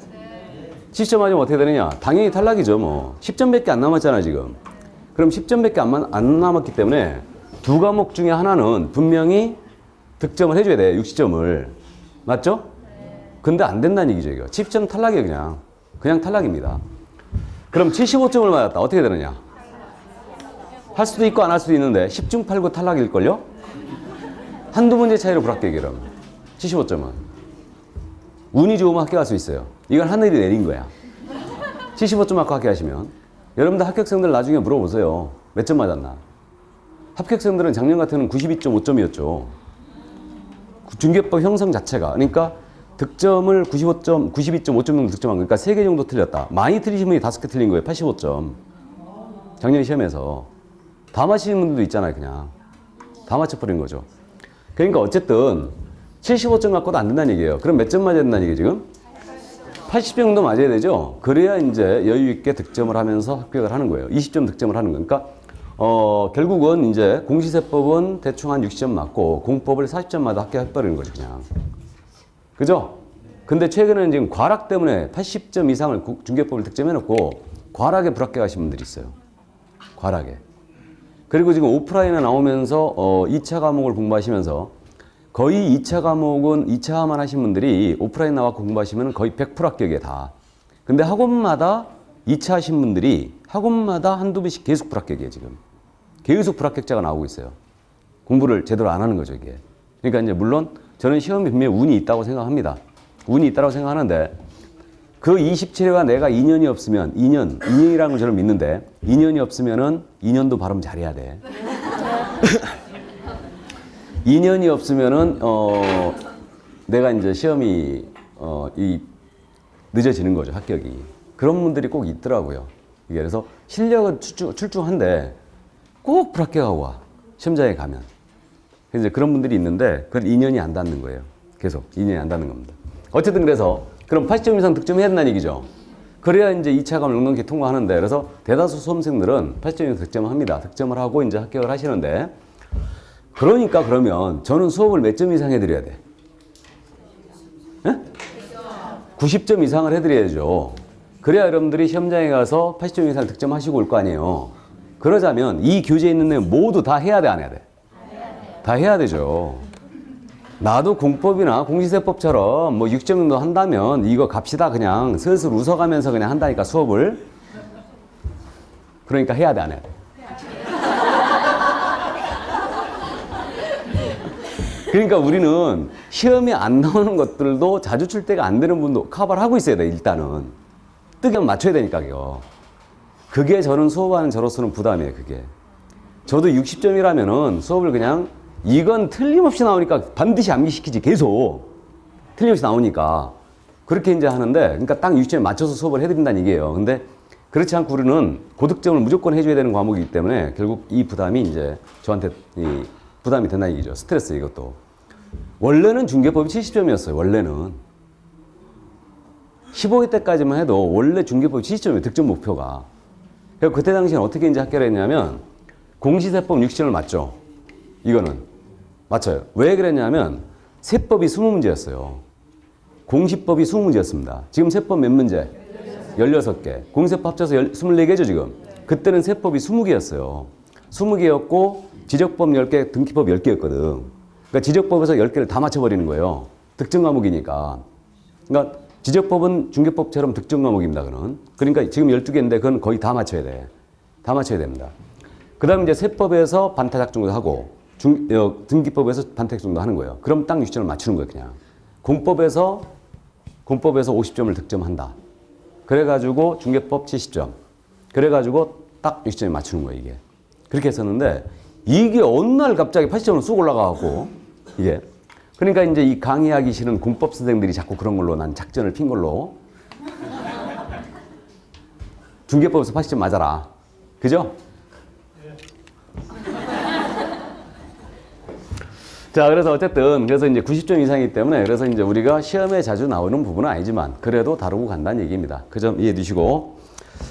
Speaker 1: 70점 맞으면 어떻게 되느냐? 당연히 탈락이죠 뭐. 10점밖에 안 남았잖아요 지금. 그럼 10점밖에 안 남았기 때문에 두 과목 중에 하나는 분명히 득점을 해줘야 돼요. 60점을. 맞죠? 근데 안 된다는 얘기죠 이거. 10점 탈락이에요 그냥. 그냥 탈락입니다. 그럼 75점을 맞았다. 어떻게 되느냐? 할 수도 있고 안 할 수도 있는데 10중 8구 탈락일걸요? 한두 문제 차이로 불합격이라면 75점은. 운이 좋으면 합격할 수 있어요. 이건 하늘이 내린 거야. 75점 맞고 합격하시면. 여러분들 합격생들 나중에 물어보세요. 몇 점 맞았나? 합격생들은 작년 같은 경우는 92.5점이었죠. 중개법 형성 자체가. 그러니까 득점을 92.5점 정도 득점한 거니까 3개 정도 틀렸다. 많이 틀리신 분이 5개 틀린 거예요. 85점. 작년 시험에서. 다 맞히는 분들도 있잖아요, 그냥. 다 맞춰버린 거죠. 그러니까 어쨌든 75점 갖고도 안 된다는 얘기예요. 그럼 몇 점 맞아야 된다는 얘기예요, 지금? 80점 정도 맞아야 되죠? 그래야 이제 여유 있게 득점을 하면서 합격을 하는 거예요. 20점 득점을 하는 거니까, 결국은 이제 공시세법은 대충 한 60점 맞고, 공법을 40점마다 합격해버리는 거죠, 그냥. 그죠? 근데 최근에는 지금 과락 때문에 80점 이상을 중개법을 득점해놓고, 과락에 불합격하신 분들이 있어요. 과락에. 그리고 지금 오프라인에 나오면서 2차 과목을 공부하시면서 거의 2차 과목은 2차만 하신 분들이 오프라인 나와 공부하시면 거의 100% 합격이에요, 다. 근데 학원마다 2차 하신 분들이 학원마다 한두 번씩 계속 불합격이에요, 지금. 계속 불합격자가 나오고 있어요. 공부를 제대로 안 하는 거죠, 이게. 그러니까 이제 물론 저는 시험에 분명히 운이 있다고 생각합니다. 운이 있다고 생각하는데 그 27회가 내가 인연이 없으면 인연이라는 걸 저는 믿는데 인연이 없으면은 2년도 발음 잘해야 돼. 인연이 없으면은 내가 이제 시험이 늦어지는 거죠, 합격이. 그런 분들이 꼭 있더라고요. 이게 그래서 실력은 출중한데 꼭 불합격하고 와, 시험장에 가면. 그래서 이제 그런 분들이 있는데 그건 인연이 안 닿는 거예요. 계속 인연이 안 닿는 겁니다. 어쨌든 그래서 그럼 80점 이상 득점해야 된다는 얘기죠. 그래야 이제 2차 과목 넉넉히 통과하는데, 그래서 대다수 수험생들은 80점 이상 득점을 합니다. 득점을 하고 이제 합격을 하시는데, 그러니까 그러면 저는 수업을 몇 점 이상 해드려야 돼? 네? 90점 이상을 해드려야죠. 그래야 여러분들이 시험장에 가서 80점 이상 득점하시고 올 거 아니에요. 그러자면 이 교재에 있는 내용 모두 다 해야 돼, 안 해야 돼? 다 해야 되죠. 나도 공법이나 공시세법처럼 뭐 6점 정도 한다면 이거 갑시다, 그냥 슬슬 웃어가면서 그냥 한다니까, 수업을. 그러니까 해야 돼, 안 해야 돼? 그러니까 우리는 시험에 안 나오는 것들도 자주 출제가 안 되는 분도 커버를 하고 있어야 돼, 일단은. 뜨기만 맞춰야 되니까요. 그게 저는 수업하는 저로서는 부담이에요, 그게. 저도 60점이라면은 수업을 그냥 이건 틀림없이 나오니까 반드시 암기시키지, 계속. 틀림없이 나오니까. 그렇게 이제 하는데, 그러니까 딱 60점에 맞춰서 수업을 해드린다는 얘기예요. 근데 그렇지 않고 우리는 고득점을 무조건 해줘야 되는 과목이기 때문에 결국 이 부담이 이제 저한테 부담이 된다는 얘기죠. 스트레스, 이것도. 원래는 중개법이 70점이었어요, 원래는. 15회 때까지만 해도 원래 중개법이 70점이에요, 득점 목표가. 그래서 그때 당시에는 어떻게 이제 합격을 했냐면, 공시세법 60점을 맞죠. 이거는. 맞춰요. 왜 그랬냐면, 세법이 20문제였어요. 공시법이 20문제였습니다. 지금 세법 몇 문제? 16개. 공시세법 합쳐서 24개죠, 지금. 그때는 세법이 20개였어요. 20개였고, 지적법 10개, 등기법 10개였거든. 그러니까 지적법에서 10개를 다 맞춰버리는 거예요. 득점 과목이니까. 그러니까 지적법은 중개법처럼 득점 과목입니다, 그는. 그러니까 지금 12개인데 그건 거의 다 맞춰야 돼. 다 맞춰야 됩니다. 그 다음에 이제 세법에서 반타작 정도 하고, 등기법에서 반타작 정도 하는 거예요. 그럼 딱 60점을 맞추는 거예요, 그냥. 공법에서 50점을 득점한다. 그래가지고 중개법 70점. 그래가지고 딱 60점에 맞추는 거예요, 이게. 그렇게 했었는데, 이게 어느 날 갑자기 80점으로 쑥 올라가고, 이게. 그러니까 이제 이 강의하기 싫은 공법 선생들이 자꾸 그런 걸로 난 작전을 핀 걸로. 중개법에서 80점 맞아라. 그죠? 자, 그래서 어쨌든, 그래서 이제 90점 이상이기 때문에, 그래서 이제 우리가 시험에 자주 나오는 부분은 아니지만, 그래도 다루고 간다는 얘기입니다. 그 점 이해해 두시고.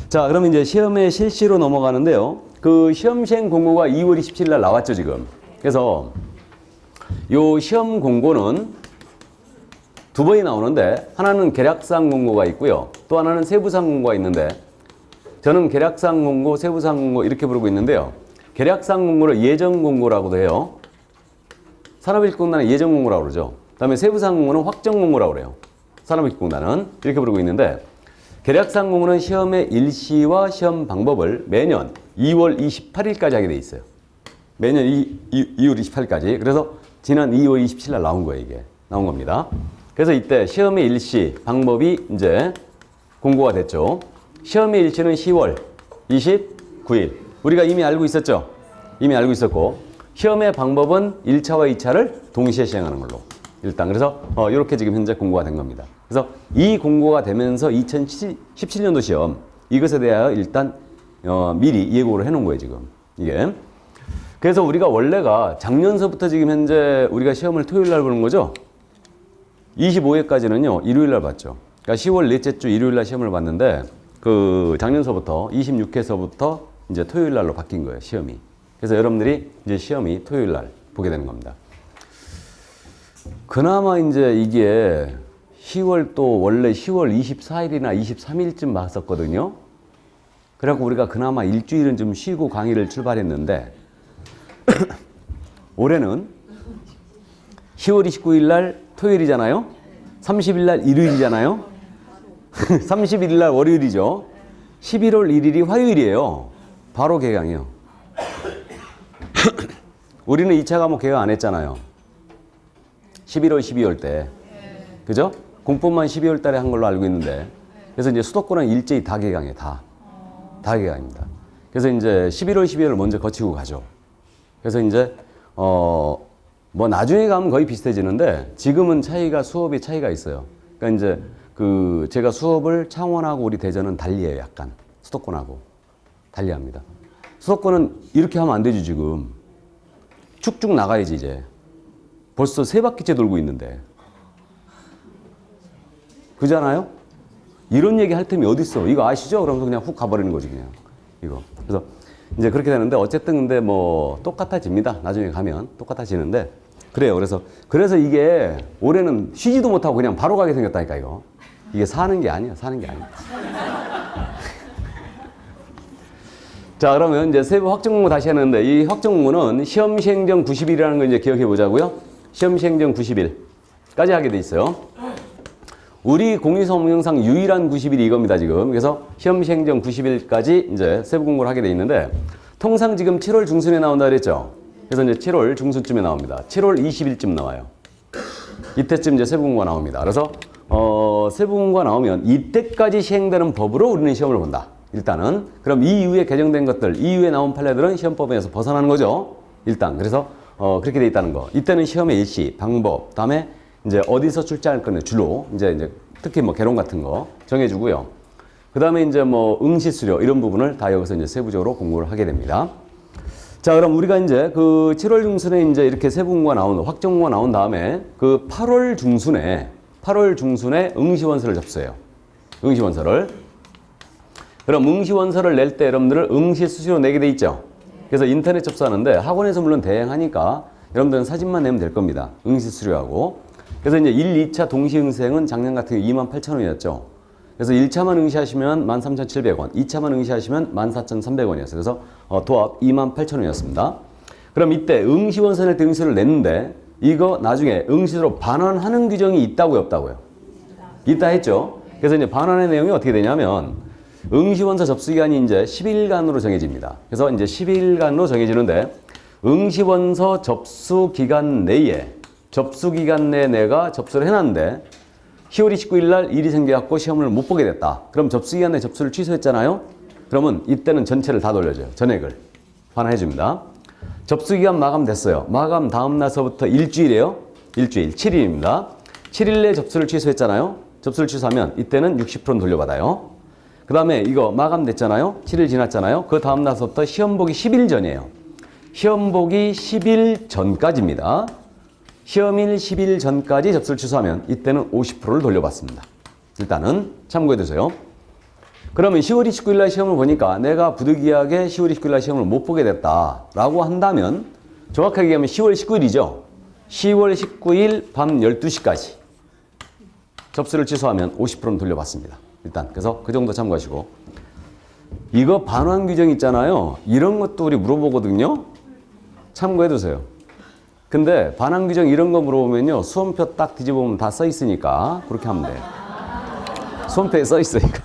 Speaker 1: 자, 그럼 이제 시험에 실시로 넘어가는데요. 그 시험 시행 공고가 2월 27일 날 나왔죠, 지금. 그래서 요 시험 공고는 두 번이 나오는데, 하나는 계략사항 공고가 있고요. 또 하나는 세부사항 공고가 있는데, 저는 계략사항 공고, 세부사항 공고 이렇게 부르고 있는데요. 계략사항 공고를 예정 공고라고도 해요. 산업일공단은 예정 공고라고 그러죠. 그 다음에 세부사항 공고는 확정 공고라고 그래요. 산업일공단은 이렇게 부르고 있는데, 계략사항 공고는 시험의 일시와 시험 방법을 매년 2월 28일까지 하게 돼 있어요. 매년 2월 28일까지. 그래서 지난 2월 27일 날 나온 거예요, 이게. 나온 겁니다. 그래서 이때 시험의 일시 방법이 이제 공고가 됐죠. 시험의 일시는 10월 29일. 우리가 이미 알고 있었죠? 이미 알고 있었고, 시험의 방법은 1차와 2차를 동시에 시행하는 걸로. 일단 그래서 이렇게 지금 현재 공고가 된 겁니다. 그래서 이 공고가 되면서 2017년도 시험 이것에 대하여 일단 미리 예고를 해놓은 거예요 지금 이게. 그래서 우리가 원래가 작년서부터 지금 현재 우리가 시험을 토요일 날 보는 거죠. 25회까지는요 일요일 날 봤죠. 그러니까 10월 넷째 주 일요일 날 시험을 봤는데 그 작년서부터 26회서부터 이제 토요일 날로 바뀐 거예요 시험이. 그래서 여러분들이 이제 시험이 토요일 날 보게 되는 겁니다. 그나마 이제 이게 10월 또 원래 10월 24일이나 23일쯤 봤었거든요. 그래갖고 우리가 그나마 일주일은 좀 쉬고 강의를 출발했는데 올해는 10월 29일 날 토요일이잖아요. 30일 날 일요일이잖아요. 31일 날 월요일이죠. 11월 1일이 화요일이에요. 바로 개강이에요. 우리는 2차 과목 개강 안 했잖아요. 11월, 12월 때. 그죠? 공법만 12월 달에 한 걸로 알고 있는데. 그래서 이제 수도권은 일제히 다 개강이에요. 다 개강입니다. 그래서 이제 11월, 12월을 먼저 거치고 가죠. 그래서 이제, 뭐 나중에 가면 거의 비슷해지는데 지금은 수업이 차이가 있어요. 그러니까 이제 제가 수업을 창원하고 우리 대전은 달리해요. 약간. 수도권하고. 달리합니다. 수도권은 이렇게 하면 안 되지, 지금. 쭉쭉 나가야지, 이제. 벌써 3바퀴째 돌고 있는데. 그잖아요? 이런 얘기 할 틈이 어딨어. 이거 아시죠? 그러면서 그냥 훅 가버리는 거지, 그냥. 이거. 그래서 이제 그렇게 되는데, 어쨌든 근데 뭐, 똑같아집니다. 나중에 가면. 똑같아지는데. 그래요. 그래서 이게 올해는 쉬지도 못하고 그냥 바로 가게 생겼다니까, 이거. 이게 사는 게 아니야, 사는 게 아니야. 자, 그러면 이제 세부 확정 공고 다시 하는데, 이 확정 공고는 시험 시행정 90일이라는 걸 이제 기억해 보자고요. 시험 시행정 90일까지 하게 돼 있어요. 우리 공익성명상 유일한 90일이 이겁니다, 지금. 그래서 시험 시행정 90일까지 이제 세부 공고를 하게 돼 있는데, 통상 지금 7월 중순에 나온다 그랬죠? 그래서 이제 7월 중순쯤에 나옵니다. 7월 20일쯤 나와요. 이때쯤 이제 세부 공고가 나옵니다. 그래서, 세부 공고가 나오면 이때까지 시행되는 법으로 우리는 시험을 본다. 일단은. 그럼 이 이후에 개정된 것들, 이 이후에 나온 판례들은 시험법에서 벗어나는 거죠. 일단. 그래서, 그렇게 돼 있다는 거. 이때는 시험의 일시, 방법, 다음에 이제 어디서 출제할 거냐, 주로. 이제 특히 뭐 개론 같은 거 정해주고요. 그 다음에 이제 뭐 응시 수료, 이런 부분을 다 여기서 이제 세부적으로 공고를 하게 됩니다. 자, 그럼 우리가 이제 그 7월 중순에 이제 이렇게 세부 공고가 확정 공고가 나온 다음에 그 8월 중순에 응시원서를 접수해요. 응시원서를. 그럼 응시원서를 낼 때 여러분들은 응시 수수료 내게 돼 있죠. 그래서 인터넷 접수하는데 학원에서 물론 대행하니까 여러분들은 사진만 내면 될 겁니다. 응시 수수료하고. 그래서 이제 1, 2차 동시 응시생은 작년 같은 경우 28,000원이었죠. 그래서 1차만 응시하시면 13,700원, 2차만 응시하시면 14,300원이었어요. 그래서 도합 28,000원이었습니다. 그럼 이때 응시원서 낼 때 응시를 냈는데 이거 나중에 응시로 반환하는 규정이 있다고요, 없다고요? 있다 했죠. 그래서 이제 반환의 내용이 어떻게 되냐면 응시원서 접수기간이 이제 10일간으로 정해집니다. 그래서 이제 10일간으로 정해지는데 응시원서 접수기간 내에 내가 접수를 해놨는데 10월 29일 날 일이 생겨갖고 시험을 못 보게 됐다. 그럼 접수기간 내 접수를 취소했잖아요. 그러면 이때는 전체를 다 돌려줘요. 전액을 반환해줍니다. 접수기간 마감됐어요. 마감 다음 날서부터 일주일이에요. 일주일, 7일입니다. 7일 내에 접수를 취소했잖아요. 접수를 취소하면 이때는 60%는 돌려받아요. 그 다음에 이거 마감됐잖아요. 7일 지났잖아요. 그 다음 날서부터 시험 보기 10일 전이에요. 시험 보기 10일 전까지입니다. 시험일 10일 전까지 접수를 취소하면 이때는 50%를 돌려받습니다. 일단은 참고해 두세요. 그러면 10월 29일 날 시험을 보니까 내가 부득이하게 10월 29일 날 시험을 못 보게 됐다라고 한다면 정확하게 얘기하면 10월 19일이죠. 10월 19일 밤 12시까지 접수를 취소하면 50%는 돌려받습니다. 일단 그래서 그 정도 참고하시고 이거 반환 규정 있잖아요. 이런 것도 우리 물어보거든요. 참고해 두세요. 근데 반환 규정 이런 거 물어보면요. 수험표 딱 뒤집어보면 다 써 있으니까 그렇게 하면 돼. 수험표에 써 있으니까.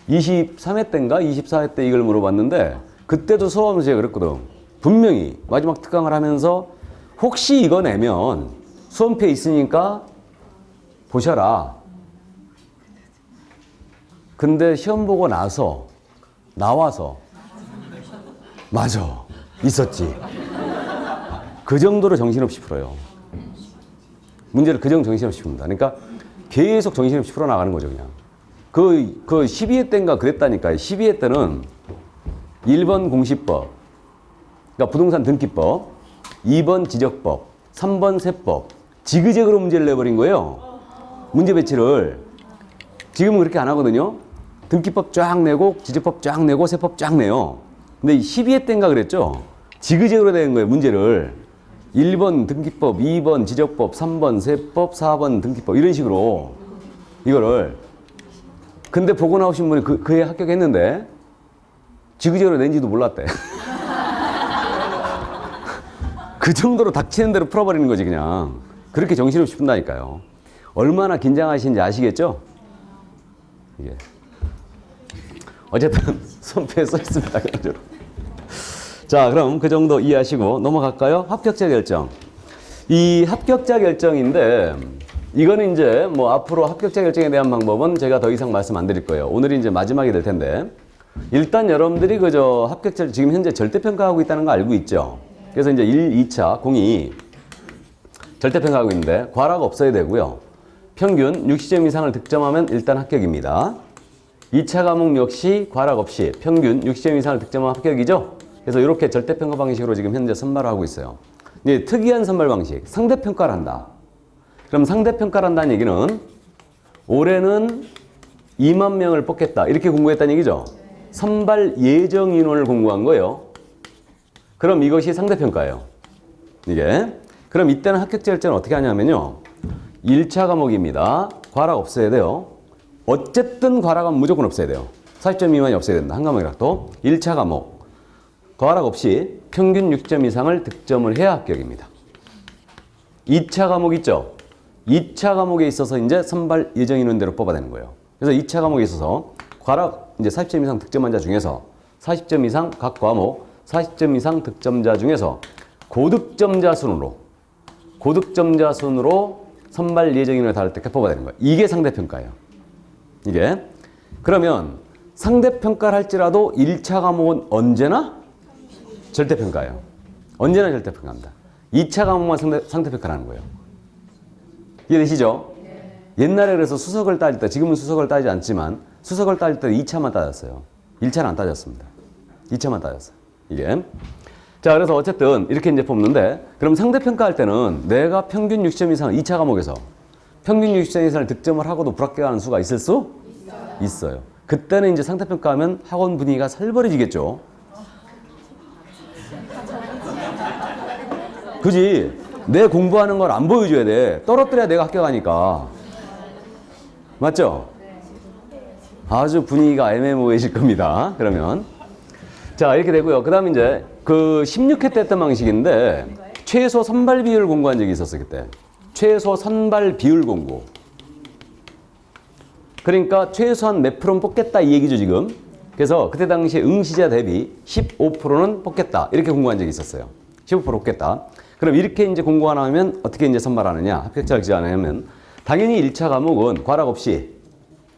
Speaker 1: 23회 때인가 24회 때 이걸 물어봤는데 그때도 수험하면서 제가 그랬거든. 분명히 마지막 특강을 하면서 혹시 이거 내면 수험표에 있으니까 보셔라. 근데 시험 보고 나와서 맞아. 있었지. 그 정도로 정신없이 풀어요. 문제를 그 정도 정신없이 푼다. 그러니까 계속 정신없이 풀어나가는 거죠, 그냥. 그 12회 때인가 그랬다니까요. 12회 때는 1번 공시법, 그러니까 부동산 등기법, 2번 지적법, 3번 세법, 지그재그로 문제를 내버린 거예요. 문제 배치를. 지금은 그렇게 안 하거든요. 등기법 쫙 내고, 지적법 쫙 내고, 세법 쫙 내요. 근데 12회 때인가 그랬죠. 지그재그로 된 거예요, 문제를. 1번 등기법, 2번 지적법, 3번 세법, 4번 등기법 이런 식으로 이거를. 근데 보고 나오신 분이 그해 합격했는데 지그재그로 낸지도 몰랐대. 그 정도로 닥치는 대로 풀어버리는 거지 그냥. 그렇게 정신없이 푼다니까요. 얼마나 긴장하시는지 아시겠죠? 이게. 어쨌든 손표에 써 있습니다. 자, 그럼 그 정도 이해하시고 넘어갈까요? 합격자 결정. 이 합격자 결정인데 이거는 이제 뭐 앞으로 합격자 결정에 대한 방법은 제가 더 이상 말씀 안 드릴 거예요. 오늘이 이제 마지막이 될 텐데 일단 여러분들이 그저 합격자 지금 현재 절대평가하고 있다는 거 알고 있죠? 그래서 이제 1, 2차 공이 절대평가하고 있는데 과락 없어야 되고요. 평균 60점 이상을 득점하면 일단 합격입니다. 2차 과목 역시 과락 없이 평균 60점 이상을 득점하면 합격이죠? 그래서 이렇게 절대평가 방식으로 지금 현재 선발을 하고 있어요. 이제 특이한 선발 방식, 상대평가를 한다. 그럼 상대평가를 한다는 얘기는 올해는 2만 명을 뽑겠다. 이렇게 공부했다는 얘기죠? 선발 예정 인원을 공부한 거예요. 그럼 이것이 상대평가예요. 이게. 그럼 이때는 합격자 결정을 어떻게 하냐면요. 1차 과목입니다. 과락 없어야 돼요. 어쨌든 과락은 무조건 없어야 돼요. 40점 미만이 없어야 된다. 한 과목이라도. 1차 과목. 과락 없이 평균 6점 이상을 득점을 해야 합격입니다. 2차 과목 있죠? 2차 과목에 있어서 이제 선발 예정 인원대로 뽑아내는 거예요. 그래서 2차 과목에 있어서 과락 이제 40점 이상 득점한 자 중에서 40점 이상 각 과목 40점 이상 득점자 중에서 고득점자 순으로 선발 예정 인원을 다를 때 뽑아내는 거예요. 이게 상대평가예요. 이게. 그러면 상대평가를 할지라도 1차 과목은 언제나 절대평가예요. 언제나 절대평가합니다. 2차 과목만 상대평가를 하는 거예요. 이해되시죠? 옛날에 그래서 수석을 따질 때, 지금은 수석을 따지지 않지만 수석을 따질 때 2차만 따졌어요. 1차는 안 따졌습니다. 2차만 따졌어요. 이게. 자, 그래서 어쨌든 이렇게 이제 뽑는데 그럼 상대평가할 때는 내가 평균 60점 이상 2차 과목에서 평균 60점 이상을 득점을 하고도 불합격하는 수가 있을 수? 있어요. 그때는 이제 상대평가하면 학원 분위기가 살벌해지겠죠. 그지? 내 공부하는 걸 안 보여줘야 돼. 떨어뜨려야 내가 합격하니까. 맞죠? 아주 분위기가 애매모호해질 겁니다. 그러면. 자, 이렇게 되고요. 그 다음에 이제 그 16회 때 했던 방식인데 최소 선발 비율 공부한 적이 있었어요. 그때. 최소 선발 비율 공부. 그러니까 최소한 몇 프로는 뽑겠다 이 얘기죠, 지금. 그래서 그때 당시에 응시자 대비 15%는 뽑겠다. 이렇게 공부한 적이 있었어요. 15% 뽑겠다. 그럼 이렇게 이제 공부가 나오면 어떻게 이제 선발하느냐? 합격자를 지정하냐면 당연히 1차 과목은 과락 없이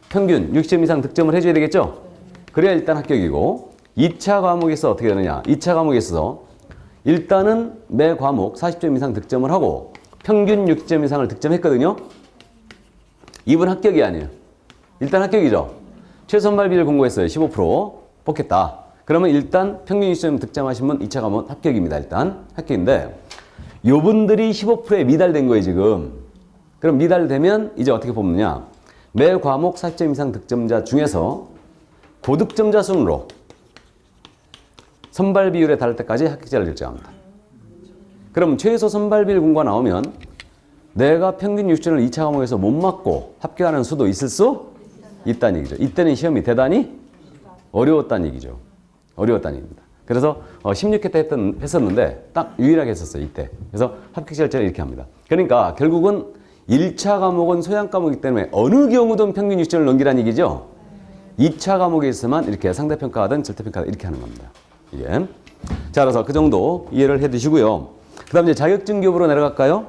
Speaker 1: 평균 60점 이상 득점을 해줘야 되겠죠? 그래야 일단 합격이고 2차 과목에서 어떻게 되느냐? 2차 과목에 있어서 일단은 매 과목 40점 이상 득점을 하고 평균 60점 이상을 득점했거든요. 이분 합격이 아니에요. 일단 합격이죠. 최선발 비율 공부했어요. 15% 뽑겠다. 그러면 일단 평균 60점 득점하신 분 2차 과목 합격입니다. 일단 합격인데 요분들이 15%에 미달된 거예요, 지금. 그럼 미달되면 이제 어떻게 뽑느냐? 매 과목 40점 이상 득점자 중에서 고득점자 순으로 선발 비율에 달할 때까지 합격자를 결정합니다. 그럼 최소 선발 비율 공부가 나오면 내가 평균 60점을 2차 과목에서 못 맞고 합격하는 수도 있을 수 있다는 얘기죠. 이때는 시험이 대단히 어려웠다는 얘기죠. 어려웠다는 얘기입니다. 그래서 16회 때 했었는데 딱 유일하게 했었어요. 이때. 그래서 합격 절차를 이렇게 합니다. 그러니까 결국은 1차 과목은 소양 과목이기 때문에 어느 경우든 평균 60점을 넘기라는 얘기죠. 2차 과목에 있으면 이렇게 상대평가하든 절대평가하든 이렇게 하는 겁니다. 이게. 자, 그래서 그 정도 이해를 해 두시고요. 그 다음 이제 자격증 교부로 내려갈까요?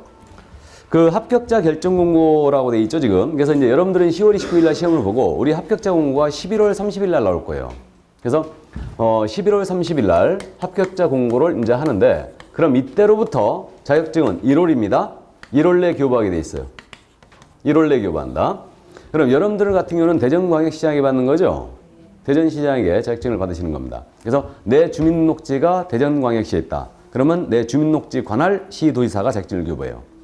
Speaker 1: 그 합격자 결정 공고라고 돼 있죠, 지금. 그래서 이제 여러분들은 10월 29일 날 시험을 보고 우리 합격자 공고가 11월 30일 날 나올 거예요. 그래서 11월 30일 날 합격자 공고를 이제 하는데 그럼 이때로부터 자격증은 1월입니다. 1월 내 교부하게 돼 있어요. 1월 내 교부한다. 그럼 여러분들 같은 경우는 대전광역시장에 받는 거죠. 대전시장에게 자격증을 받으시는 겁니다. 그래서 내 주민등록지가 대전광역시에 있다. 그러면 내 주민등록지 관할 시도지사가 자격증을 교부해요.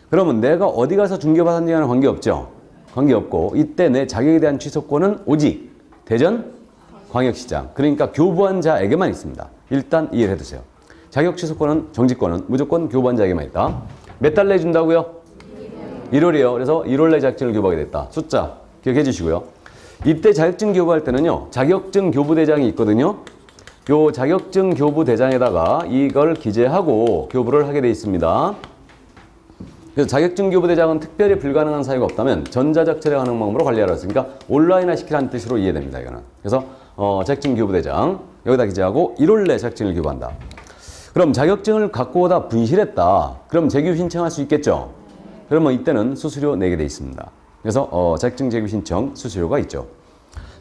Speaker 1: 그러면 내가 어디 가서 중개받았느냐는 관계없죠. 관계없고 이때 내 자격에 대한 취소권은 오직 대전광역시장. 그러니까 교부한 자에게만 있습니다. 일단 이해를 해두세요. 자격 취소권은 정지권은 무조건 교부한 자에게만 있다. 몇 달 내에 준다고요? 1월이에요. 그래서 1월 내 자격증을 교부하게 됐다. 숫자 기억해 주시고요. 이때 자격증 교부할 때는요. 자격증 교부대장이 있거든요. 요 자격증 교부대장에다가 이걸 기재하고 교부를 하게 돼 있습니다. 그래서 자격증 교부대장은 특별히 불가능한 사유가 없다면 전자적 처리 가능 방법으로 관리하라 했으니까 온라인화 시키라는 뜻으로 이해됩니다. 이거는. 그래서 자격증 교부대장 여기다 기재하고 1월 내 자격증을 교부한다. 그럼 자격증을 갖고 오다 분실했다. 그럼 재규 신청할 수 있겠죠. 그러면 이때는 수수료 내게 돼 있습니다. 그래서 자격증 재규 신청 수수료가 있죠.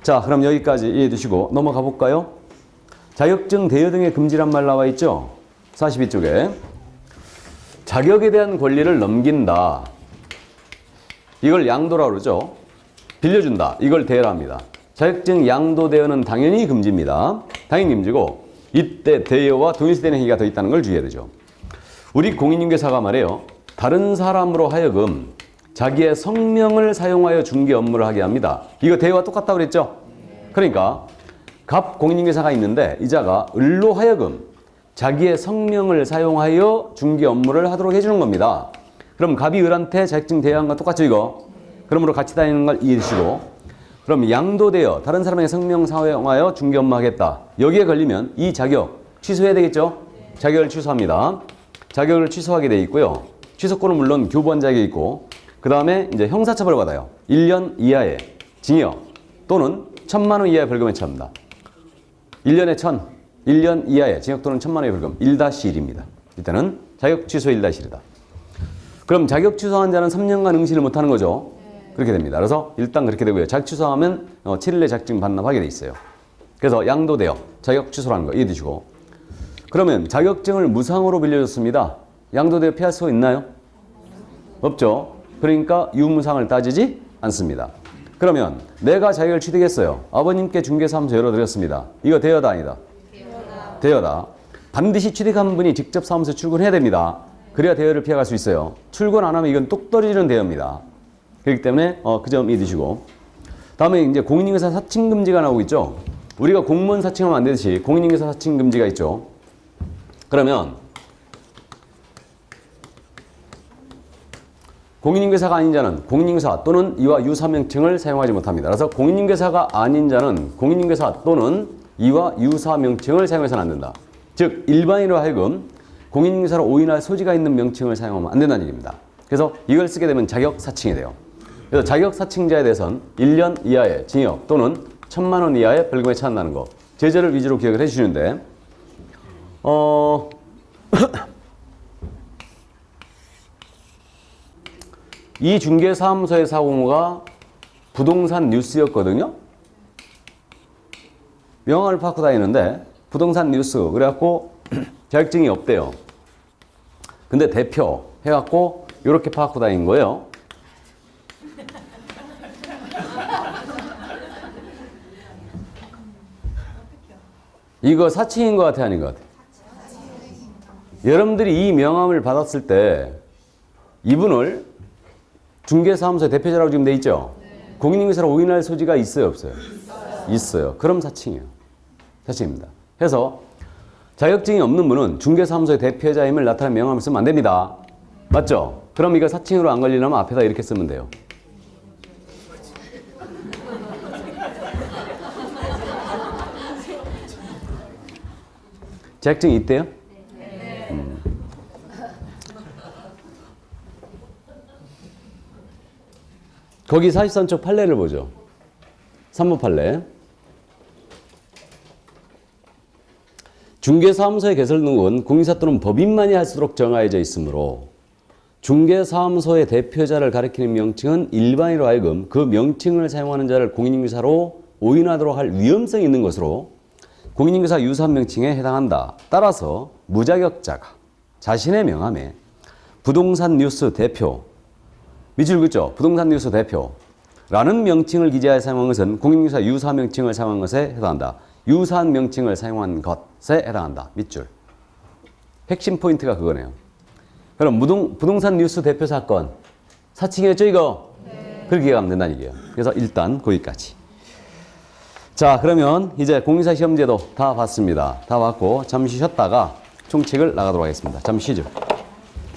Speaker 1: 자, 그럼 여기까지 이해해 두시고 넘어가 볼까요? 자격증 대여 등의 금지란 말 나와 있죠. 42쪽에 자격에 대한 권리를 넘긴다. 이걸 양도라고 그러죠. 빌려준다. 이걸 대여라 합니다. 자격증 양도 대여는 당연히 금지입니다. 당연히 금지고 이때 대여와 동일시되는 행위가 더 있다는 걸 주의해야 되죠. 우리 공인중개사가 말이에요. 다른 사람으로 하여금 자기의 성명을 사용하여 중개 업무를 하게 합니다. 이거 대여와 똑같다고 그랬죠? 그러니까 갑 공인중개사가 있는데 이자가 을로 하여금 자기의 성명을 사용하여 중개 업무를 하도록 해주는 겁니다. 그럼 갑이 을한테 자격증 대여한 거 똑같죠 이거? 그러므로 같이 다니는 걸 이해해 주시고 그럼 양도되어 다른 사람의 성명 사용하여 중개 업무 하겠다. 여기에 걸리면 이 자격 취소해야 되겠죠? 자격을 취소합니다. 자격을 취소하게 돼 있고요. 취소권은 물론 교부한 자격이 있고 그 다음에 이제 형사처벌을 받아요. 1년 이하의 징역 또는 1,000만 원 이하의 벌금에 처합니다. 1년에 1,000, 1년 이하의 징역 또는 1,000만 원의 벌금 1-1입니다. 이때는 자격 취소 1-1이다. 그럼 자격 취소한 자는 3년간 응시를 못하는 거죠. 그렇게 됩니다. 그래서 일단 그렇게 되고요. 자격 취소하면 7일 내 자격증 반납하게 돼 있어요. 그래서 양도되어 자격 취소라는 거 이해해 두시고 그러면 자격증을 무상으로 빌려줬습니다. 양도되어 피할 수 있나요? 없죠. 그러니까 유무상을 따지지 않습니다. 그러면 내가 자격을 취득했어요. 아버님께 중개사무소 열어드렸습니다. 이거 대여다 아니다? 대여다. 반드시 취득한 분이 직접 사무소에 출근해야 됩니다. 그래야 대여를 피해갈 수 있어요. 출근 안 하면 이건 뚝 떨어지는 대여입니다. 그렇기 때문에 그 점 이해두시고 다음에 이제 공인중개사 사칭 금지가 나오고 있죠. 우리가 공무원 사칭하면 안 되듯이 공인중개사 사칭 금지가 있죠. 그러면 공인중개사가 아닌 자는 공인중개사 또는 이와 유사 명칭을 사용하지 못합니다. 그래서 공인중개사가 아닌 자는 공인중개사 또는 이와 유사 명칭을 사용해서는 안 된다. 즉 일반인으로 하여금 공인중개사로 오인할 소지가 있는 명칭을 사용하면 안 된다는 얘기입니다. 그래서 이걸 쓰게 되면 자격 사칭이 돼요. 그래서 자격 사칭자에 대해서는 1년 이하의 징역 또는 1,000만 원 이하의 벌금에 처한다는 거. 제재를 위주로 기억을 해주시는데 이 중개사무소의 사고가 부동산 뉴스였거든요. 명함을 받고 다니는데 부동산 뉴스 그래갖고 자격증이 없대요. 근데 대표 해갖고 이렇게 받고 다닌 거예요. 이거 사칭인 것 같아 아닌 것 같아? 여러분들이 이 명함을 받았을 때 이분을 중개사무소 대표자라고 지금 돼 있죠? 네. 공인중개사로 오인할 소지가 있어요 없어요? 있어요. 그럼 사칭이에요. 사칭입니다. 그래서 자격증이 없는 분은 중개사무소의 대표자임을 나타낸 명함을 쓰면 안 됩니다. 맞죠? 그럼 이거 사칭으로 안 걸리려면 앞에다 이렇게 쓰면 돼요. 자격증이 있대요? 거기 43쪽 판례를 보죠. 3부 판례. 중개사무소의 개설 등은 공인사 또는 법인만이 할 수 있도록 정하여져 있으므로 중개사무소의 대표자를 가리키는 명칭은 일반인으로 하여금 그 명칭을 사용하는 자를 공인인증사로 오인하도록 할 위험성이 있는 것으로 공인인증사 유사한 명칭에 해당한다. 따라서 무자격자가 자신의 명함에 부동산 뉴스 대표, 밑줄 긋죠? 부동산 뉴스 대표라는 명칭을 기재하여 사용한 것은 공인인증사 유사한 명칭을 사용한 것에 해당한다. 유사한 명칭을 사용한 것에 해당한다. 밑줄. 핵심 포인트가 그거네요. 그럼 부동산 뉴스 대표 사건 사칭이었죠 이거? 네. 그렇게 기억하면 된다는 얘기예요. 그래서 일단 거기까지. 자, 그러면 이제 공인사 시험제도 다 봤습니다. 다 봤고 잠시 쉬었다가 총칙을 나가도록 하겠습니다. 잠시 쉬죠.